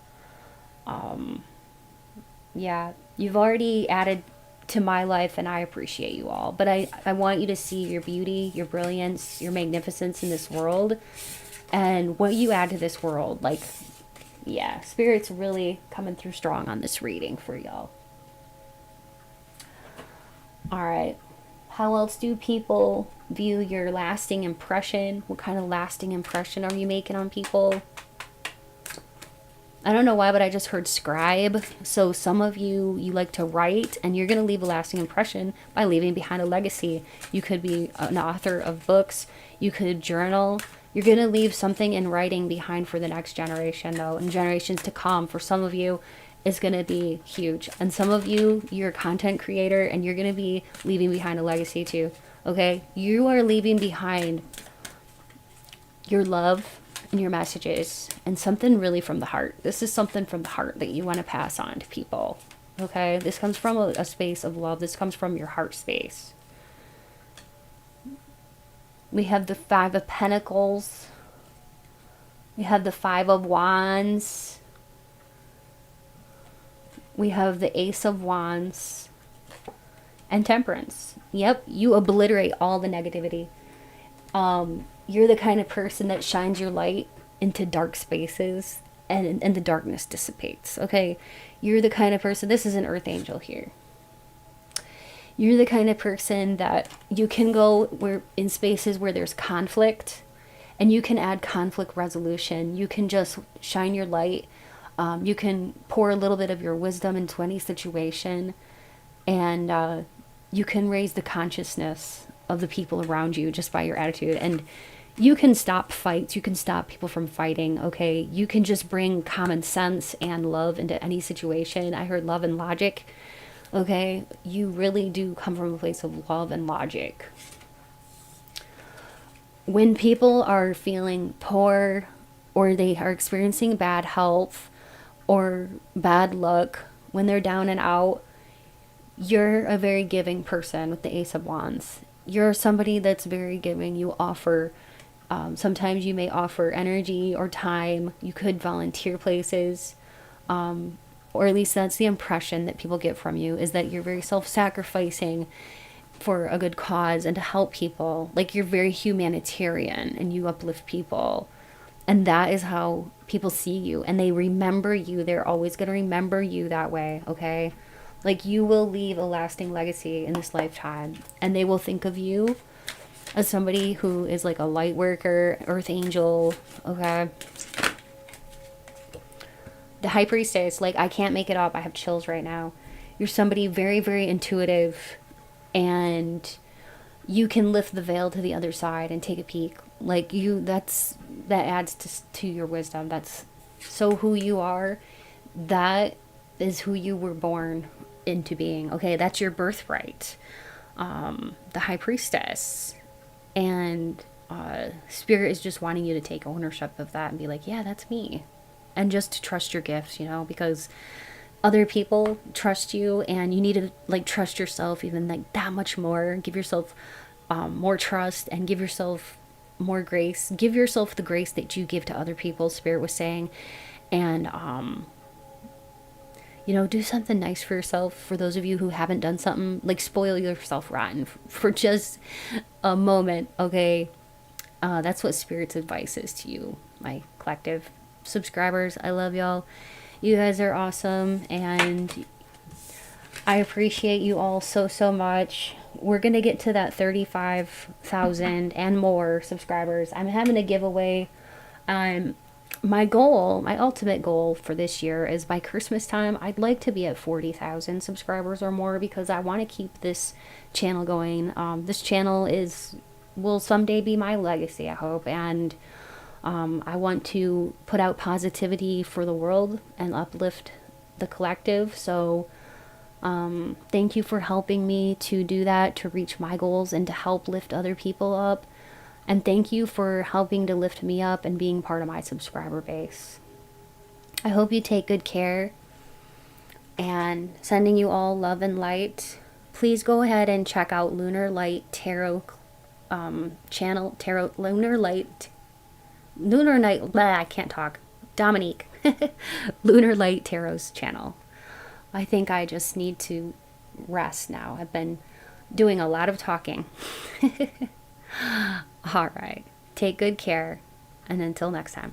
Yeah, you've already added to my life, and I appreciate you all. But I want you to see your beauty, your brilliance, your magnificence in this world, and what you add to this world. Like, yeah, Spirit's really coming through strong on this reading for y'all. All right. How else do people view your lasting impression? What kind of lasting impression are you making on people? I don't know why, but I just heard scribe. So some of you like to write, and you're going to leave a lasting impression by leaving behind a legacy. You could be an author of books. You could journal. You're going to leave something in writing behind for the next generation, though, and generations to come. For some of you, it's going to be huge. And some of you, you're a content creator, and you're going to be leaving behind a legacy, too. Okay? You are leaving behind your love and your messages and something really from the heart. This is something from the heart that you want to pass on to people. Okay? This comes from a space of love. This comes from your heart space. We have the Five of Pentacles. We have the Five of Wands. We have the Ace of Wands. And Temperance. Yep, you obliterate all the negativity. You're the kind of person that shines your light into dark spaces, and the darkness dissipates. Okay, you're the kind of person, this is an earth angel here. You're the kind of person that you can go where in spaces where there's conflict, and you can add conflict resolution. You can just shine your light. You can pour a little bit of your wisdom into any situation, and you can raise the consciousness of the people around you just by your attitude. And you can stop fights. You can stop people from fighting. Okay, you can just bring common sense and love into any situation. I heard love and logic. Okay, you really do come from a place of love and logic. When people are feeling poor, or they are experiencing bad health or bad luck, when they're down and out, you're a very giving person with the Ace of Wands. You're somebody that's very giving. You offer, sometimes you may offer energy or time. You could volunteer places, or at least that's the impression that people get from you, is that you're very self-sacrificing for a good cause and to help people. Like, you're very humanitarian and you uplift people. And that is how people see you, and they remember you. They're always going to remember you that way, okay? Like, you will leave a lasting legacy in this lifetime, and they will think of you as somebody who is like a light worker, earth angel, okay? The High Priestess, like, I can't make it up. I have chills right now. You're somebody very, very intuitive, and you can lift the veil to the other side and take a peek. Like, that adds to your wisdom. That's so who you are. That is who you were born into being. Okay, that's your birthright. The High Priestess. And Spirit is just wanting you to take ownership of that and be like, yeah, that's me. And just to trust your gifts, you know, because other people trust you, and you need to like trust yourself even like that much more. Give yourself more trust, and give yourself more grace. Give yourself the grace that you give to other people, Spirit was saying. And you know, do something nice for yourself. For those of you who haven't done something, like, spoil yourself rotten for just a moment, okay? That's what Spirit's advice is to you, my collective subscribers. I love y'all. You guys are awesome, and I appreciate you all so, so much. We're going to get to that 35,000 and more subscribers. I'm having a giveaway. My goal, my ultimate goal for this year is by Christmas time, I'd like to be at 40,000 subscribers or more, because I want to keep this channel going. This channel will someday be my legacy, I hope, and I want to put out positivity for the world and uplift the collective. So thank you for helping me to do that, to reach my goals and to help lift other people up. And thank you for helping to lift me up and being part of my subscriber base. I hope you take good care, and sending you all love and light. Please go ahead and check out Lunar Light Tarot channel, Lunar Night, I can't talk. Dominique. Lunar Light Tarot's channel. I think I just need to rest now. I've been doing a lot of talking. All right. Take good care, and until next time.